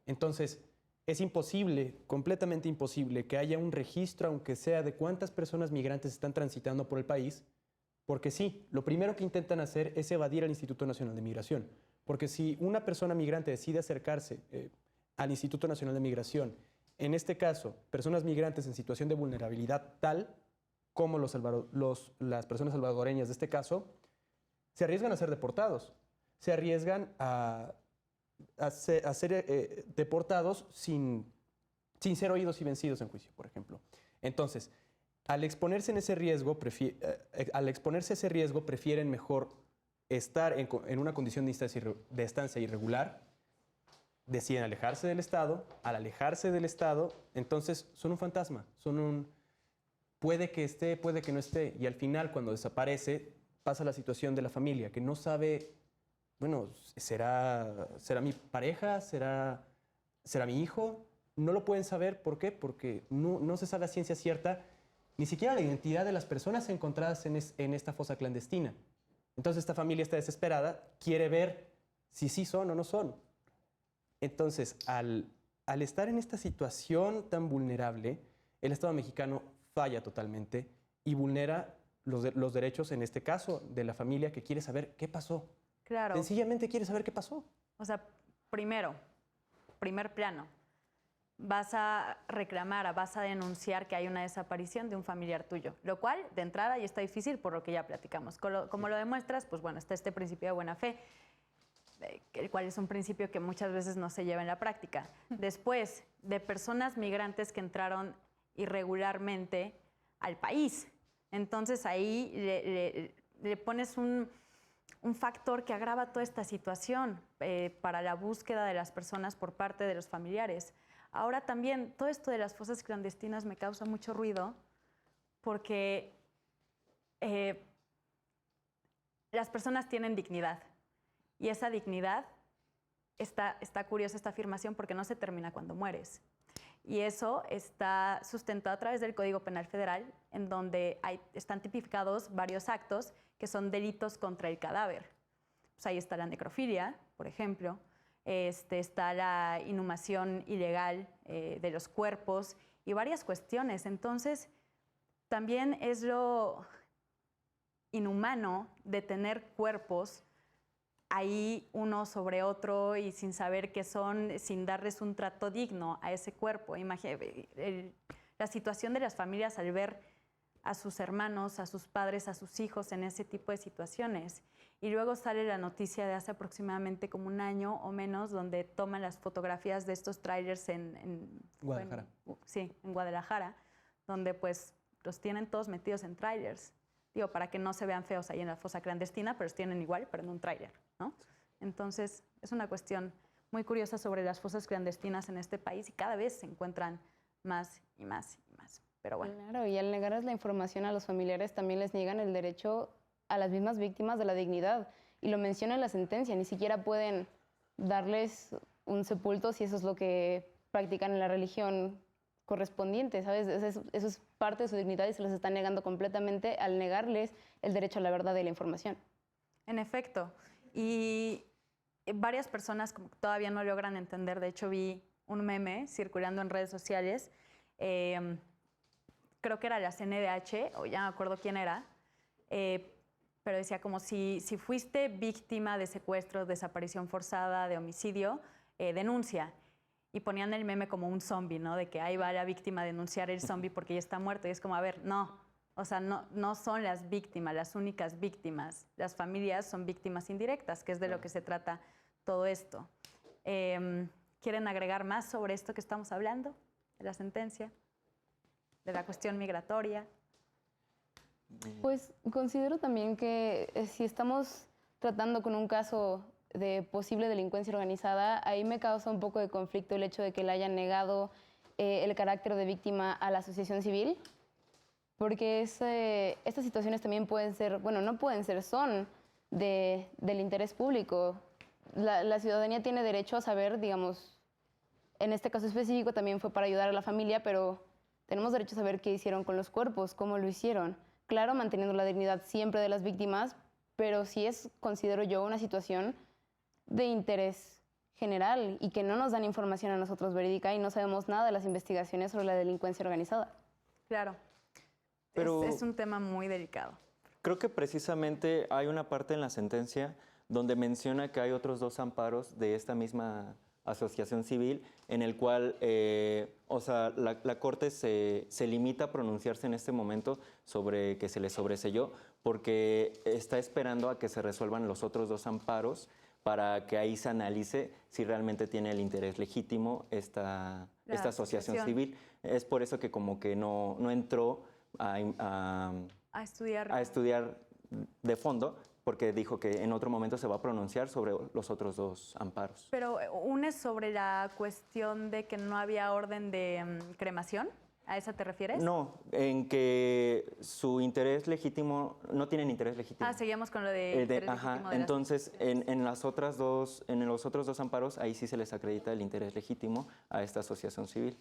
[SPEAKER 8] Entonces, es imposible, completamente imposible, que haya un registro, aunque sea de cuántas personas migrantes están transitando por el país. Porque sí, lo primero que intentan hacer es evadir al Instituto Nacional de Migración. Porque si una persona migrante decide acercarse al Instituto Nacional de Migración, en este caso, personas migrantes en situación de vulnerabilidad tal como las personas salvadoreñas de este caso, se arriesgan a ser deportados. Se arriesgan a ser deportados sin ser oídos y vencidos en juicio, por ejemplo. Entonces, al exponerse a ese riesgo, prefieren mejor estar en una condición de estancia irregular, deciden alejarse del Estado. Al alejarse del Estado, entonces son un fantasma, son puede que esté, puede que no esté. Y al final, cuando desaparece, pasa la situación de la familia, que no sabe, bueno, ¿será mi pareja? ¿Será mi hijo? No lo pueden saber. ¿Por qué? Porque no se sabe a ciencia cierta ni siquiera la identidad de las personas encontradas en esta fosa clandestina. Entonces esta familia está desesperada, quiere ver si sí son o no son. Entonces, al estar en esta situación tan vulnerable, el Estado mexicano falla totalmente y vulnera los derechos, en este caso, de la familia que quiere saber qué pasó.
[SPEAKER 1] Claro.
[SPEAKER 8] Sencillamente quiere saber qué pasó.
[SPEAKER 1] O sea, primer plano, vas a reclamar, vas a denunciar que hay una desaparición de un familiar tuyo, lo cual, de entrada, ya está difícil por lo que ya platicamos. Como lo demuestras, pues bueno, está este principio de buena fe, el cual es un principio que muchas veces no se lleva en la práctica. Después, de personas migrantes que entraron irregularmente al país. Entonces ahí le pones un factor que agrava toda esta situación para la búsqueda de las personas por parte de los familiares. Ahora también, todo esto de las fosas clandestinas me causa mucho ruido porque las personas tienen dignidad. Y esa dignidad, está curiosa esta afirmación porque no se termina cuando mueres. Y eso está sustentado a través del Código Penal Federal, en donde están tipificados varios actos que son delitos contra el cadáver. Pues ahí está la necrofilia, por ejemplo, está la inhumación ilegal de los cuerpos y varias cuestiones. Entonces, también es lo inhumano de tener cuerpos ahí uno sobre otro y sin saber qué son, sin darles un trato digno a ese cuerpo. La situación de las familias al ver a sus hermanos, a sus padres, a sus hijos en ese tipo de situaciones. Y luego sale la noticia de hace aproximadamente como un año o menos, donde toman las fotografías de estos trailers en
[SPEAKER 8] Guadalajara.
[SPEAKER 1] Sí, en Guadalajara, donde pues los tienen todos metidos en trailers. Digo, para que no se vean feos ahí en la fosa clandestina, pero los tienen igual, pero en un tráiler, ¿no? Entonces, es una cuestión muy curiosa sobre las fosas clandestinas en este país y cada vez se encuentran más y más y más. Pero bueno.
[SPEAKER 7] Claro, y al negarles la información a los familiares también les niegan el derecho a las mismas víctimas de la dignidad. Y lo menciona en la sentencia, ni siquiera pueden darles un sepulto si eso es lo que practican en la religión correspondiente, ¿sabes? Eso es parte de su dignidad y se les está negando completamente al negarles el derecho a la verdad y la información.
[SPEAKER 1] En efecto. Y varias personas como que todavía no logran entender. De hecho, vi un meme circulando en redes sociales. Creo que era la CNDH, o ya no me acuerdo quién era, pero decía como si fuiste víctima de secuestro, desaparición forzada, de homicidio, denuncia. Y ponían el meme como un zombie, ¿no? De que ahí va la víctima a denunciar el zombie porque ya está muerto. Y es como, a ver, no. O sea, no son las víctimas, las únicas víctimas. Las familias son víctimas indirectas, que es de lo que se trata todo esto. ¿Quieren agregar más sobre esto que estamos hablando? De la sentencia, de la cuestión migratoria.
[SPEAKER 7] Pues considero también que si estamos tratando con un caso de posible delincuencia organizada, ahí me causa un poco de conflicto el hecho de que le hayan negado el carácter de víctima a la asociación civil, porque estas situaciones también pueden ser, bueno, no pueden ser, son del interés público. La ciudadanía tiene derecho a saber, digamos, en este caso específico también fue para ayudar a la familia, pero tenemos derecho a saber qué hicieron con los cuerpos, cómo lo hicieron. Claro, manteniendo la dignidad siempre de las víctimas, pero sí es, considero yo, una situación de interés general y que no nos dan información a nosotros verídica y no sabemos nada de las investigaciones sobre la delincuencia organizada.
[SPEAKER 1] Claro, pero es un tema muy delicado.
[SPEAKER 3] Creo que precisamente hay una parte en la sentencia donde menciona que hay otros 2 amparos de esta misma asociación civil en el cual, o sea, la Corte se limita a pronunciarse en este momento sobre que se le sobreseyó porque está esperando a que se resuelvan los otros 2 amparos para que ahí se analice si realmente tiene el interés legítimo esta asociación civil. Es por eso que como que no entró a estudiar de fondo, porque dijo que en otro momento se va a pronunciar sobre los otros 2 amparos.
[SPEAKER 1] Pero une sobre la cuestión de que no había orden de cremación. ¿A eso te refieres?
[SPEAKER 3] No, en que su interés legítimo, no tienen interés legítimo.
[SPEAKER 1] Seguimos con lo de interés legítimo de
[SPEAKER 3] entonces, en los otros dos amparos, ahí sí se les acredita el interés legítimo a esta asociación civil.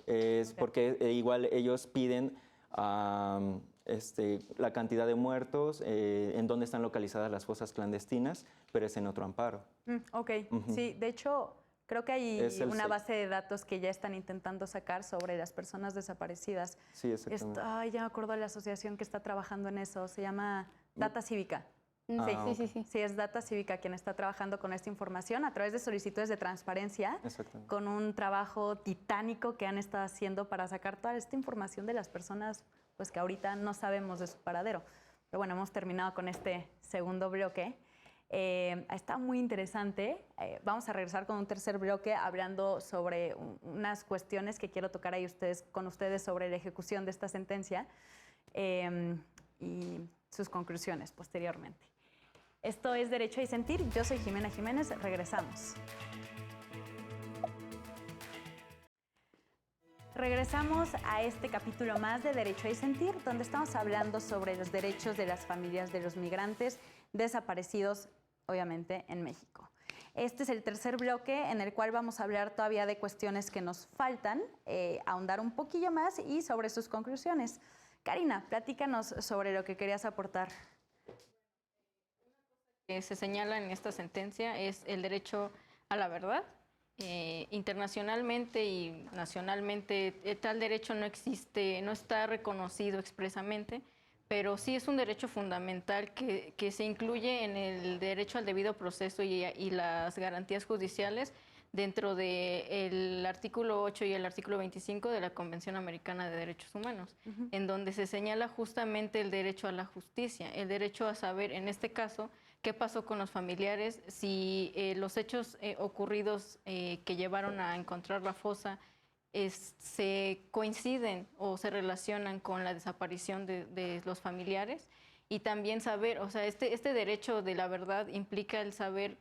[SPEAKER 3] Es porque igual ellos piden la cantidad de muertos, en dónde están localizadas las fosas clandestinas, pero es en otro amparo.
[SPEAKER 1] Ok, sí, de hecho, creo que hay una base de datos que ya están intentando sacar sobre las personas desaparecidas.
[SPEAKER 3] Sí, exactamente.
[SPEAKER 1] Ya me acuerdo de la asociación que está trabajando en eso, se llama Data Cívica. Sí, es Data Cívica quien está trabajando con esta información a través de solicitudes de transparencia, con un trabajo titánico que han estado haciendo para sacar toda esta información de las personas pues, que ahorita no sabemos de su paradero. Pero bueno, hemos terminado con este segundo bloque. Está muy interesante. Vamos a regresar con un tercer bloque hablando sobre unas cuestiones que quiero tocar ahí con ustedes sobre la ejecución de esta sentencia y sus conclusiones posteriormente. Esto es Derecho y Sentir. Yo soy Jimena Jiménez. Regresamos. Regresamos a este capítulo más de Derecho y Sentir, donde estamos hablando sobre los derechos de las familias de los migrantes desaparecidos, obviamente, en México. Este es el tercer bloque en el cual vamos a hablar todavía de cuestiones que nos faltan, ahondar un poquillo más y sobre sus conclusiones. Karina, platícanos sobre lo que querías aportar.
[SPEAKER 6] Que se señala en esta sentencia es el derecho a la verdad. Internacionalmente y nacionalmente tal derecho no existe, no está reconocido expresamente, pero sí es un derecho fundamental que se incluye en el derecho al debido proceso y las garantías judiciales dentro del artículo 8 y el artículo 25 de la Convención Americana de Derechos Humanos, en donde se señala justamente el derecho a la justicia, el derecho a saber, en este caso, qué pasó con los familiares, si los hechos ocurridos que llevaron a encontrar la fosa se coinciden o se relacionan con la desaparición de los familiares, y también saber, o sea, este derecho de la verdad implica el saber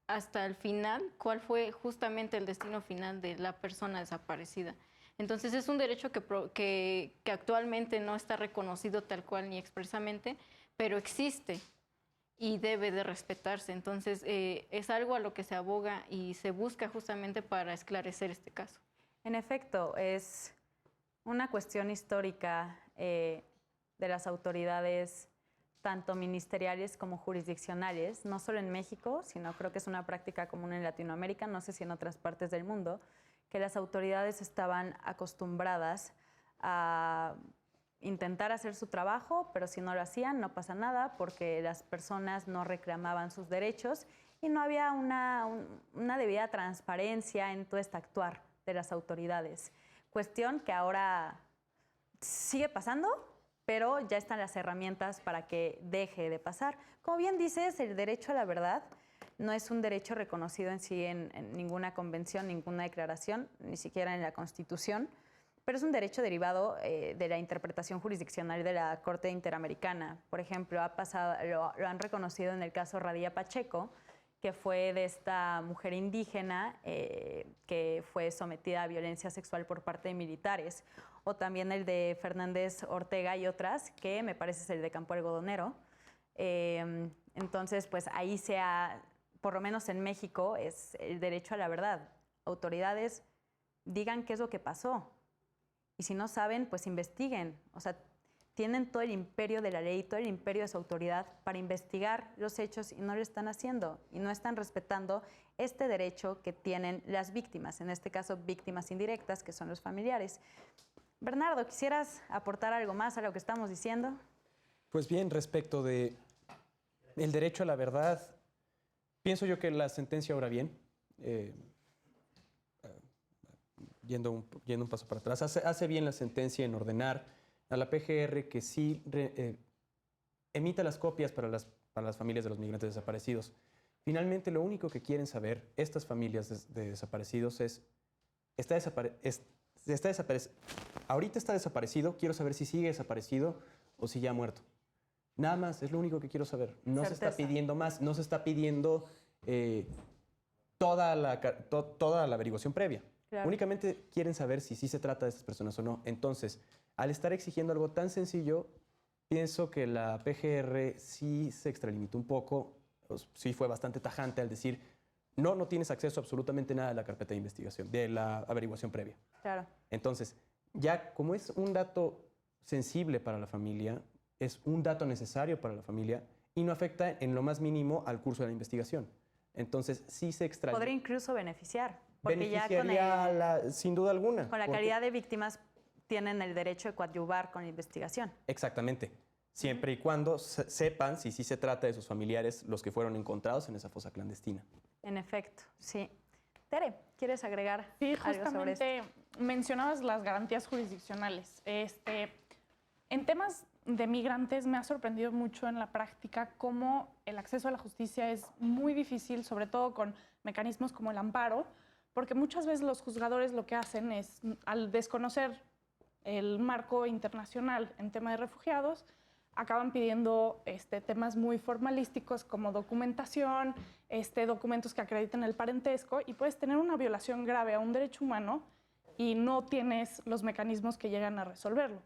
[SPEAKER 6] hasta el final cuál fue justamente el destino final de la persona desaparecida. Entonces es un derecho que actualmente no está reconocido tal cual ni expresamente, pero existe y debe de respetarse. Entonces es algo a lo que se aboga y se busca justamente para esclarecer este caso.
[SPEAKER 1] En efecto, es una cuestión histórica de las autoridades tanto ministeriales como jurisdiccionales, no solo en México, sino creo que es una práctica común en Latinoamérica, no sé si en otras partes del mundo, que las autoridades estaban acostumbradas a intentar hacer su trabajo, pero si no lo hacían no pasa nada porque las personas no reclamaban sus derechos y no había una debida transparencia en todo este actuar de las autoridades. Cuestión que ahora sigue pasando, pero ya están las herramientas para que deje de pasar. Como bien dices, el derecho a la verdad no es un derecho reconocido en sí en ninguna convención, ninguna declaración, ni siquiera en la Constitución, pero es un derecho derivado de la interpretación jurisdiccional de la Corte Interamericana. Por ejemplo, lo han reconocido en el caso Radilla Pacheco, que fue de esta mujer indígena que fue sometida a violencia sexual por parte de militares, o también el de Fernández Ortega y otras, que me parece es el de Campo Algodonero. Entonces, pues ahí por lo menos en México, es el derecho a la verdad. Autoridades digan qué es lo que pasó. Y si no saben, pues investiguen. O sea, tienen todo el imperio de la ley, todo el imperio de su autoridad para investigar los hechos y no lo están haciendo. Y no están respetando este derecho que tienen las víctimas, en este caso víctimas indirectas, que son los familiares. Bernardo, ¿quisieras aportar algo más a lo que estamos diciendo?
[SPEAKER 8] Pues bien, respecto de el derecho a la verdad, pienso yo que la sentencia obra bien. Yendo un paso para atrás, hace bien la sentencia en ordenar a la PGR que sí emita las copias para las familias de los migrantes desaparecidos. Finalmente, lo único que quieren saber estas familias de desaparecidos es, ahorita está desaparecido, quiero saber si sigue desaparecido o si ya ha muerto. Nada más, es lo único que quiero saber. No se está pidiendo más, no se está pidiendo toda la averiguación previa.
[SPEAKER 1] Claro.
[SPEAKER 8] Únicamente quieren saber si sí se trata de estas personas o no. Entonces, al estar exigiendo algo tan sencillo, pienso que la PGR sí se extralimitó un poco, sí fue bastante tajante al decir, no tienes acceso a absolutamente nada de la carpeta de investigación, de la averiguación previa.
[SPEAKER 1] Claro.
[SPEAKER 8] Entonces, ya como es un dato sensible para la familia, es un dato necesario para la familia y no afecta en lo más mínimo al curso de la investigación. Entonces, sí se extrae.
[SPEAKER 1] Podría incluso beneficiar. Porque
[SPEAKER 8] Beneficiaría sin duda alguna.
[SPEAKER 1] Con la calidad de víctimas tienen el derecho de coadyuvar con la investigación.
[SPEAKER 8] Exactamente. Siempre y cuando sepan si sí se trata de sus familiares los que fueron encontrados en esa fosa clandestina.
[SPEAKER 1] En efecto, sí. Tere, ¿quieres agregar
[SPEAKER 4] Sí,
[SPEAKER 1] algo sobre esto?
[SPEAKER 4] justamente mencionabas las garantías jurisdiccionales. En temas de migrantes me ha sorprendido mucho en la práctica cómo el acceso a la justicia es muy difícil, sobre todo con mecanismos como el amparo, porque muchas veces los juzgadores lo que hacen es, al desconocer el marco internacional en tema de refugiados, acaban pidiendo temas muy formalísticos como documentación, documentos que acrediten el parentesco, y puedes tener una violación grave a un derecho humano y no tienes los mecanismos que llegan a resolverlo.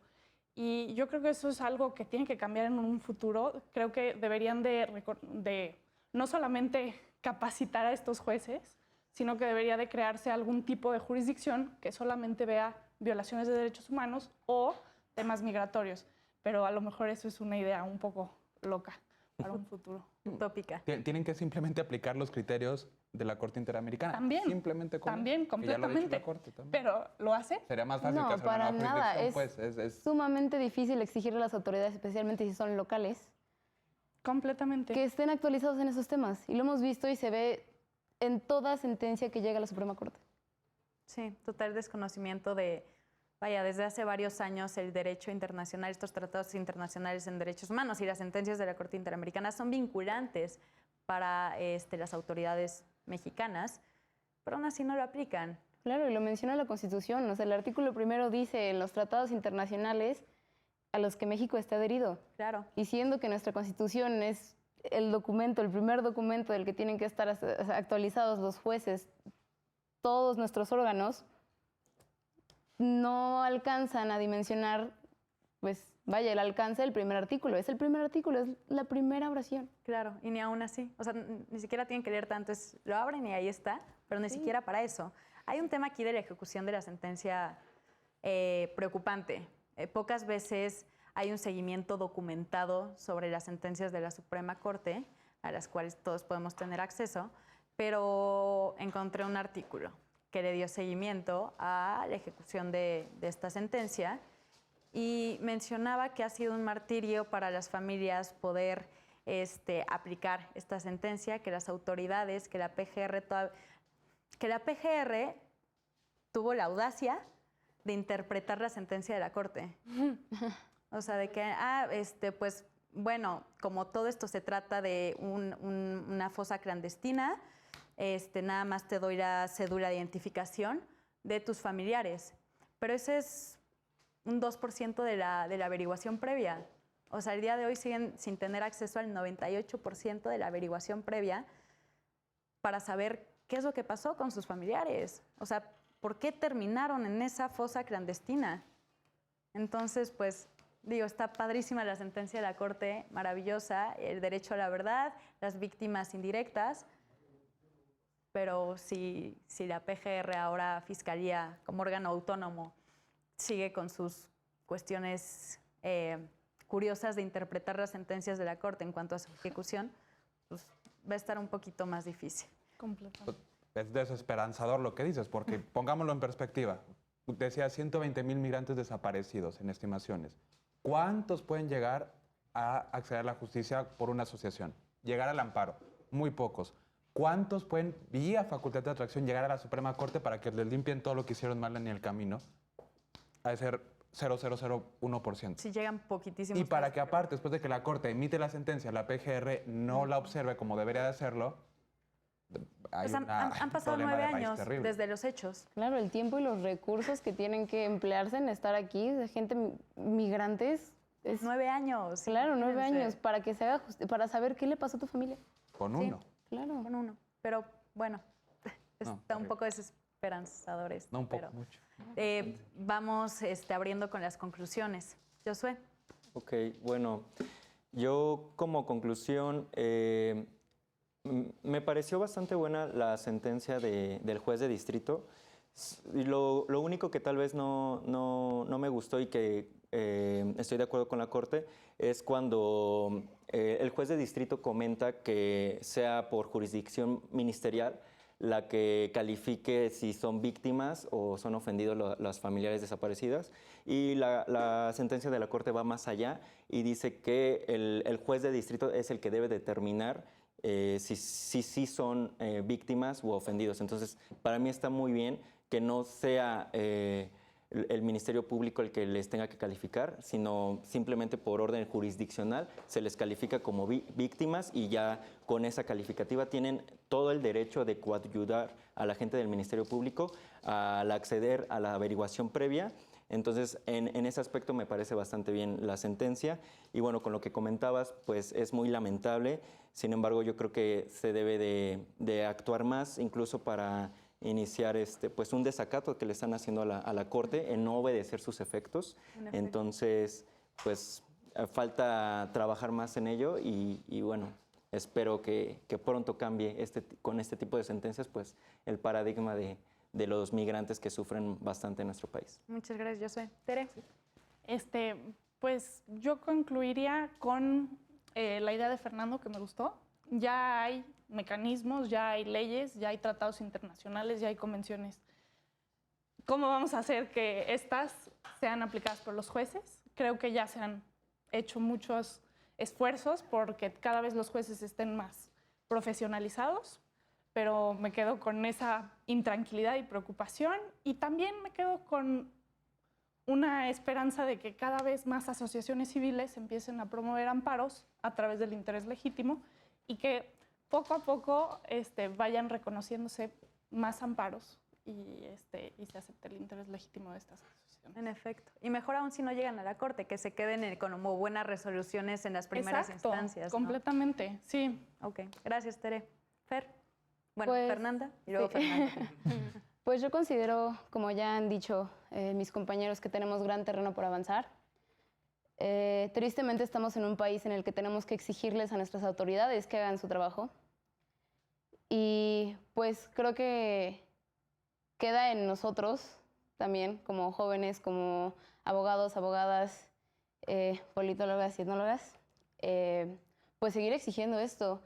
[SPEAKER 4] Y yo creo que eso es algo que tiene que cambiar en un futuro. Creo que deberían de no solamente capacitar a estos jueces, sino que debería de crearse algún tipo de jurisdicción que solamente vea violaciones de derechos humanos o temas migratorios. Pero a lo mejor eso es una idea un poco loca para un futuro.
[SPEAKER 1] Utópica.
[SPEAKER 2] Tienen que simplemente aplicar los criterios de la Corte Interamericana.
[SPEAKER 4] También.
[SPEAKER 2] Simplemente como
[SPEAKER 4] También,
[SPEAKER 2] que ya lo ha dicho
[SPEAKER 4] completamente.
[SPEAKER 2] la Corte también.
[SPEAKER 4] Pero, ¿lo hace?
[SPEAKER 2] Sería más fácil que
[SPEAKER 7] No,
[SPEAKER 2] hacer una
[SPEAKER 7] para
[SPEAKER 2] nueva
[SPEAKER 7] nada.
[SPEAKER 2] jurisdicción, pues. Es
[SPEAKER 7] Sumamente difícil exigirle a las autoridades, especialmente si son locales,
[SPEAKER 4] Completamente.
[SPEAKER 7] que estén actualizados en esos temas. Y lo hemos visto y se ve en toda sentencia que llega a la Suprema Corte.
[SPEAKER 1] Sí, total desconocimiento de, desde hace varios años el derecho internacional, estos tratados internacionales en derechos humanos y las sentencias de la Corte Interamericana son vinculantes para las autoridades mexicanas, pero aún así no lo aplican.
[SPEAKER 7] Claro, y lo menciona la Constitución. O sea, el artículo primero dice en los tratados internacionales a los que México está adherido.
[SPEAKER 1] Claro.
[SPEAKER 7] Y siendo que nuestra Constitución es el documento, el primer documento del que tienen que estar actualizados los jueces, todos nuestros órganos, no alcanzan a dimensionar, pues, el alcance del primer artículo. Es el primer artículo, es la primera oración.
[SPEAKER 1] Claro, y ni aún así. O sea, ni siquiera tienen que leer tanto. Lo abren y ahí está, pero ni siquiera para eso. Hay un tema aquí de la ejecución de la sentencia preocupante. Pocas veces hay un seguimiento documentado sobre las sentencias de la Suprema Corte, a las cuales todos podemos tener acceso, pero encontré un artículo que le dio seguimiento a la ejecución de esta sentencia y mencionaba que ha sido un martirio para las familias poder aplicar esta sentencia, que las autoridades, que la PGR tuvo la audacia de interpretar la sentencia de la Corte. O sea, de que, pues, bueno, como todo esto se trata de una fosa clandestina, nada más te doy la cédula de identificación de tus familiares. Pero ese es un 2% de la averiguación previa. O sea, el día de hoy siguen sin tener acceso al 98% de la averiguación previa para saber qué es lo que pasó con sus familiares. O sea, ¿por qué terminaron en esa fosa clandestina? Entonces, pues, digo, está padrísima la sentencia de la Corte, maravillosa, el derecho a la verdad, las víctimas indirectas, pero si la PGR, ahora Fiscalía, como órgano autónomo, sigue con sus cuestiones curiosas de interpretar las sentencias de la Corte en cuanto a su ejecución, pues va a estar un poquito más difícil.
[SPEAKER 4] Completamente.
[SPEAKER 2] Es desesperanzador lo que dices, porque pongámoslo en perspectiva. Decía 120,000 migrantes desaparecidos en estimaciones. ¿Cuántos pueden llegar a acceder a la justicia por una asociación? Llegar al amparo. Muy pocos. ¿Cuántos pueden, vía facultad de atracción, llegar a la Suprema Corte para que les limpien todo lo que hicieron mal en el camino? Ha de ser 0,001%.
[SPEAKER 1] Sí, llegan poquitísimos.
[SPEAKER 2] Y para que aparte, después de que la Corte emite la sentencia, la PGR no la observe como debería de hacerlo,
[SPEAKER 1] Pues han pasado 9 años desde los hechos.
[SPEAKER 7] Claro, el tiempo y los recursos que tienen que emplearse en estar aquí, de gente migrantes.
[SPEAKER 1] 9 años.
[SPEAKER 7] Claro, 9 años, para que se haga para saber qué le pasó a tu familia.
[SPEAKER 2] Con uno.
[SPEAKER 7] Claro.
[SPEAKER 1] Con uno. Pero bueno, está un poco esperanzadores.
[SPEAKER 2] No, un poco,
[SPEAKER 1] pero,
[SPEAKER 2] mucho.
[SPEAKER 1] Vamos abriendo con las conclusiones. Josué.
[SPEAKER 3] Ok, bueno, yo como conclusión, me pareció bastante buena la sentencia del juez de distrito. Lo único que tal vez no me gustó y que estoy de acuerdo con la Corte es cuando el juez de distrito comenta que sea por jurisdicción ministerial la que califique si son víctimas o son ofendidos las familiares desaparecidas. Y la sentencia de la Corte va más allá y dice que el juez de distrito es el que debe determinar si son víctimas u ofendidos. Entonces, para mí está muy bien que no sea el Ministerio Público el que les tenga que calificar, sino simplemente por orden jurisdiccional se les califica como víctimas y ya con esa calificativa tienen todo el derecho de coadyuvar a la gente del Ministerio Público al acceder a la averiguación previa. Entonces, en ese aspecto me parece bastante bien la sentencia. Y bueno, con lo que comentabas, pues es muy lamentable. Sin embargo, yo creo que se debe de actuar más, incluso para iniciar pues un desacato que le están haciendo a la Corte en no obedecer sus efectos. Entonces, pues falta trabajar más en ello y bueno, espero que pronto cambie con este tipo de sentencias, pues el paradigma de los migrantes que sufren bastante en nuestro país.
[SPEAKER 1] Muchas gracias, Josué. Tere.
[SPEAKER 4] Pues yo concluiría con la idea de Fernando que me gustó. Ya hay mecanismos, ya hay leyes, ya hay tratados internacionales, ya hay convenciones. ¿Cómo vamos a hacer que estas sean aplicadas por los jueces? Creo que ya se han hecho muchos esfuerzos porque cada vez los jueces estén más profesionalizados, pero me quedo con esa intranquilidad y preocupación y también me quedo con una esperanza de que cada vez más asociaciones civiles empiecen a promover amparos a través del interés legítimo y que poco a poco vayan reconociéndose más amparos y se acepte el interés legítimo de estas asociaciones.
[SPEAKER 1] En efecto. Y mejor aún si no llegan a la Corte, que se queden como buenas resoluciones en las primeras instancias.
[SPEAKER 4] Completamente, ¿no? Sí.
[SPEAKER 1] Ok, gracias, Tere. Fer. Bueno,
[SPEAKER 7] Pues,
[SPEAKER 1] Fernanda y luego
[SPEAKER 7] sí.
[SPEAKER 1] Fernanda.
[SPEAKER 7] Pues yo considero, como ya han dicho mis compañeros, que tenemos gran terreno por avanzar. Tristemente estamos en un país en el que tenemos que exigirles a nuestras autoridades que hagan su trabajo. Y pues creo que queda en nosotros también, como jóvenes, como abogados, abogadas, politólogas y etnólogas, pues seguir exigiendo esto,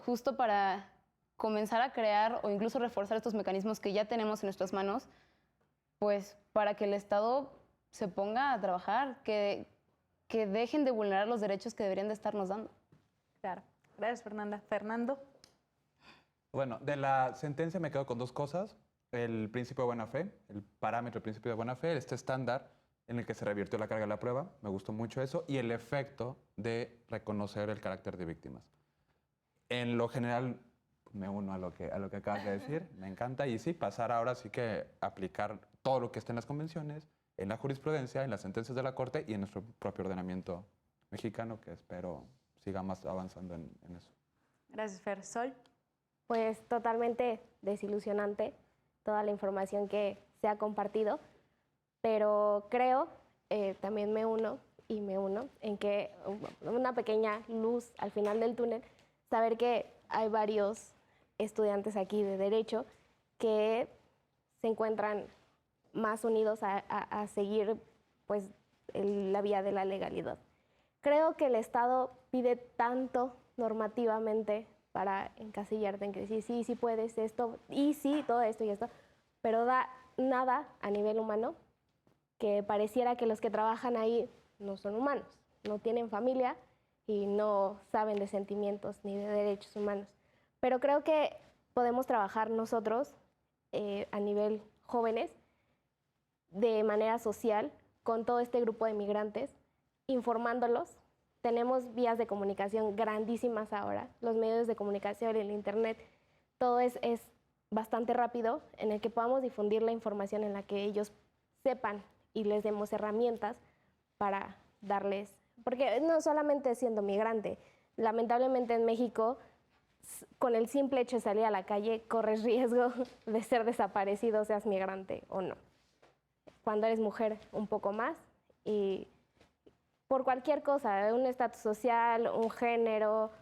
[SPEAKER 7] justo para comenzar a crear o incluso reforzar estos mecanismos que ya tenemos en nuestras manos, pues para que el Estado se ponga a trabajar, que dejen de vulnerar los derechos que deberían de estarnos dando.
[SPEAKER 1] Claro. Gracias, Fernanda. Fernando.
[SPEAKER 2] Bueno, de la sentencia me quedo con dos cosas. El principio de buena fe, el parámetro del principio de buena fe, este estándar en el que se revirtió la carga de la prueba, me gustó mucho eso, y el efecto de reconocer el carácter de víctimas. En lo general, me uno a lo que acabas de decir, me encanta, y sí, pasar ahora sí que aplicar todo lo que está en las convenciones, en la jurisprudencia, en las sentencias de la Corte y en nuestro propio ordenamiento mexicano, que espero siga más avanzando en eso.
[SPEAKER 1] Gracias, Fer. Sol.
[SPEAKER 5] Pues totalmente desilusionante toda la información que se ha compartido, pero creo, también me uno en que una pequeña luz al final del túnel, saber que hay varios estudiantes aquí de Derecho que se encuentran más unidos a seguir pues, la vía de la legalidad. Creo que el Estado pide tanto normativamente para encasillarte en que sí puedes esto, y sí, todo esto y esto, pero da nada a nivel humano, que pareciera que los que trabajan ahí no son humanos, no tienen familia y no saben de sentimientos ni de derechos humanos. Pero creo que podemos trabajar nosotros a nivel jóvenes, de manera social, con todo este grupo de migrantes, informándolos. Tenemos vías de comunicación grandísimas ahora, los medios de comunicación, el internet, todo es bastante rápido, en el que podamos difundir la información, en la que ellos sepan y les demos herramientas para darles, porque no solamente siendo migrante, lamentablemente en México con el simple hecho de salir a la calle corres riesgo de ser desaparecido, seas migrante o no. Cuando eres mujer, un poco más, y por cualquier cosa, un estatus social, un género,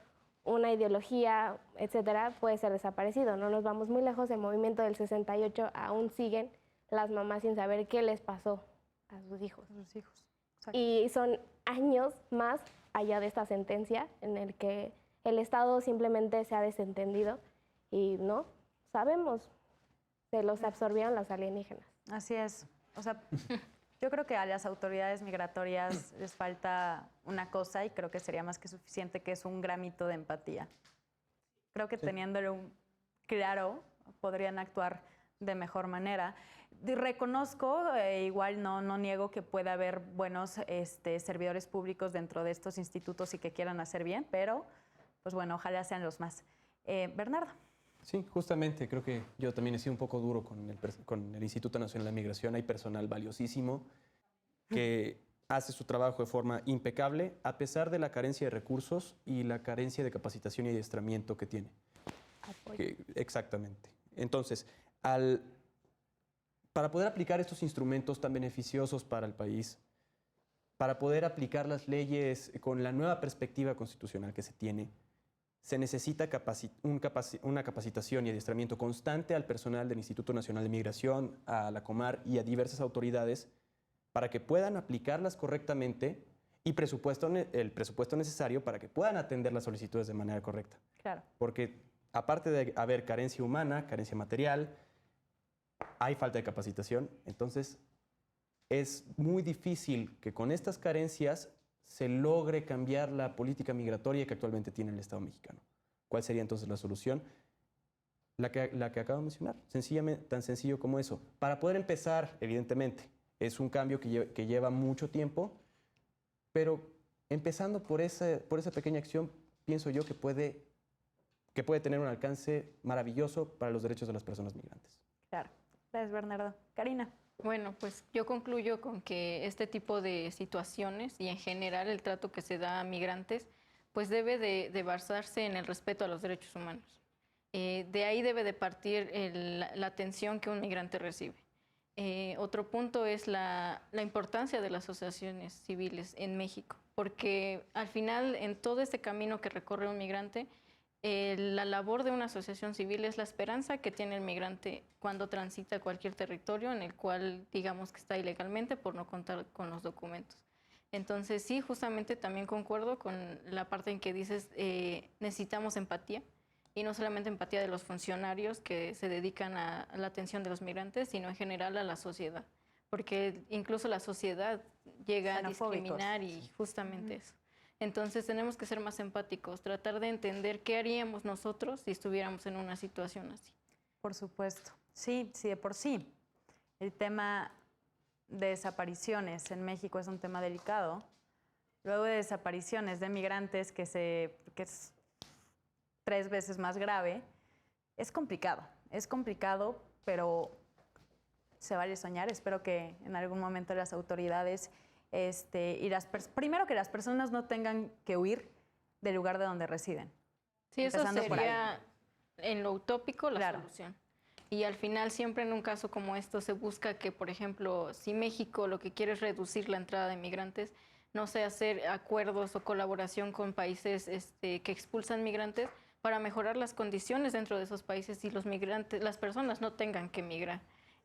[SPEAKER 5] una ideología, etcétera, puede ser desaparecido. No nos vamos muy lejos, el movimiento del 68 aún siguen las mamás sin saber qué les pasó a sus hijos. Y son años más allá de esta sentencia en el que el Estado simplemente se ha desentendido y no sabemos, se los absorbieron los alienígenas.
[SPEAKER 1] Así es. O sea, yo creo que a las autoridades migratorias les falta una cosa y creo que sería más que suficiente, que es un gramito de empatía. Creo que teniéndolo claro, podrían actuar de mejor manera. Reconozco, igual no niego que pueda haber buenos servidores públicos dentro de estos institutos y que quieran hacer bien, pero pues bueno, ojalá sean los más. Bernardo.
[SPEAKER 8] Sí, justamente, creo que yo también he sido un poco duro con el Instituto Nacional de Migración. Hay personal valiosísimo que hace su trabajo de forma impecable a pesar de la carencia de recursos y la carencia de capacitación y adiestramiento que tiene. Exactamente. Entonces, para poder aplicar estos instrumentos tan beneficiosos para el país, para poder aplicar las leyes con la nueva perspectiva constitucional que se tiene, se necesita una capacitación y adiestramiento constante al personal del Instituto Nacional de Migración, a la Comar y a diversas autoridades para que puedan aplicarlas correctamente y el presupuesto necesario para que puedan atender las solicitudes de manera correcta.
[SPEAKER 1] Claro.
[SPEAKER 8] Porque aparte de haber carencia humana, carencia material, hay falta de capacitación. Entonces, es muy difícil que con estas carencias se logre cambiar la política migratoria que actualmente tiene el Estado mexicano. ¿Cuál sería entonces la solución? La que acabo de mencionar, tan sencillo como eso. Para poder empezar, evidentemente, es un cambio que lleva mucho tiempo, pero empezando por esa pequeña acción, pienso yo que puede tener un alcance maravilloso para los derechos de las personas migrantes.
[SPEAKER 1] Claro. Gracias, Bernardo. Karina.
[SPEAKER 6] Bueno, pues yo concluyo con que este tipo de situaciones y en general el trato que se da a migrantes, pues debe de basarse en el respeto a los derechos humanos. De ahí debe de partir la atención que un migrante recibe. Otro punto es la importancia de las asociaciones civiles en México, porque al final en todo este camino que recorre un migrante, la labor de una asociación civil es la esperanza que tiene el migrante cuando transita cualquier territorio en el cual digamos que está ilegalmente por no contar con los documentos. Entonces sí, justamente también concuerdo con la parte en que dices necesitamos empatía, y no solamente empatía de los funcionarios que se dedican a la atención de los migrantes, sino en general a la sociedad, porque incluso la sociedad llega a discriminar y justamente eso. Entonces tenemos que ser más empáticos, tratar de entender qué haríamos nosotros si estuviéramos en una situación así.
[SPEAKER 1] Por supuesto. Sí, de por sí. El tema de desapariciones en México es un tema delicado. Luego de desapariciones de migrantes, que es 3 veces más grave, es complicado. Es complicado, pero se vale soñar. Espero que en algún momento las autoridades primero que las personas no tengan que huir del lugar de donde residen.
[SPEAKER 6] Sí, eso sería en lo utópico la solución. Y al final siempre en un caso como esto se busca que, por ejemplo, si México lo que quiere es reducir la entrada de migrantes, no sé, hacer acuerdos o colaboración con países que expulsan migrantes para mejorar las condiciones dentro de esos países y las personas no tengan que migrar.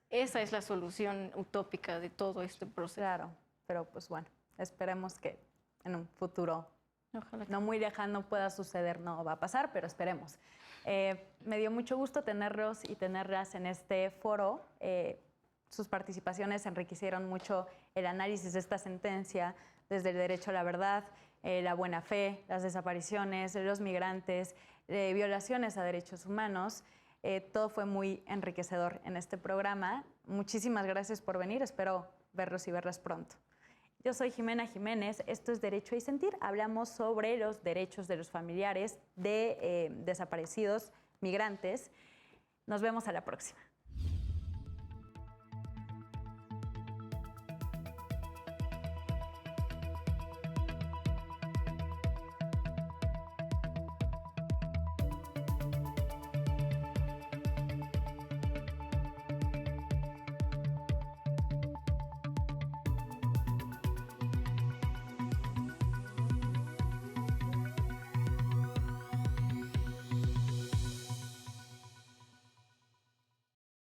[SPEAKER 6] Esa es la solución utópica de todo este proceso.
[SPEAKER 1] Claro. Pero pues bueno, esperemos que en un futuro no muy lejano pueda suceder, no va a pasar, pero esperemos. Me dio mucho gusto tenerlos y tenerlas en este foro. Sus participaciones enriquecieron mucho el análisis de esta sentencia, desde el derecho a la verdad, la buena fe, las desapariciones, los migrantes, violaciones a derechos humanos. Todo fue muy enriquecedor en este programa. Muchísimas gracias por venir, espero verlos y verlas pronto. Yo soy Jimena Jiménez, esto es Derecho y Sentir. Hablamos sobre los derechos de los familiares de desaparecidos migrantes. Nos vemos a la próxima.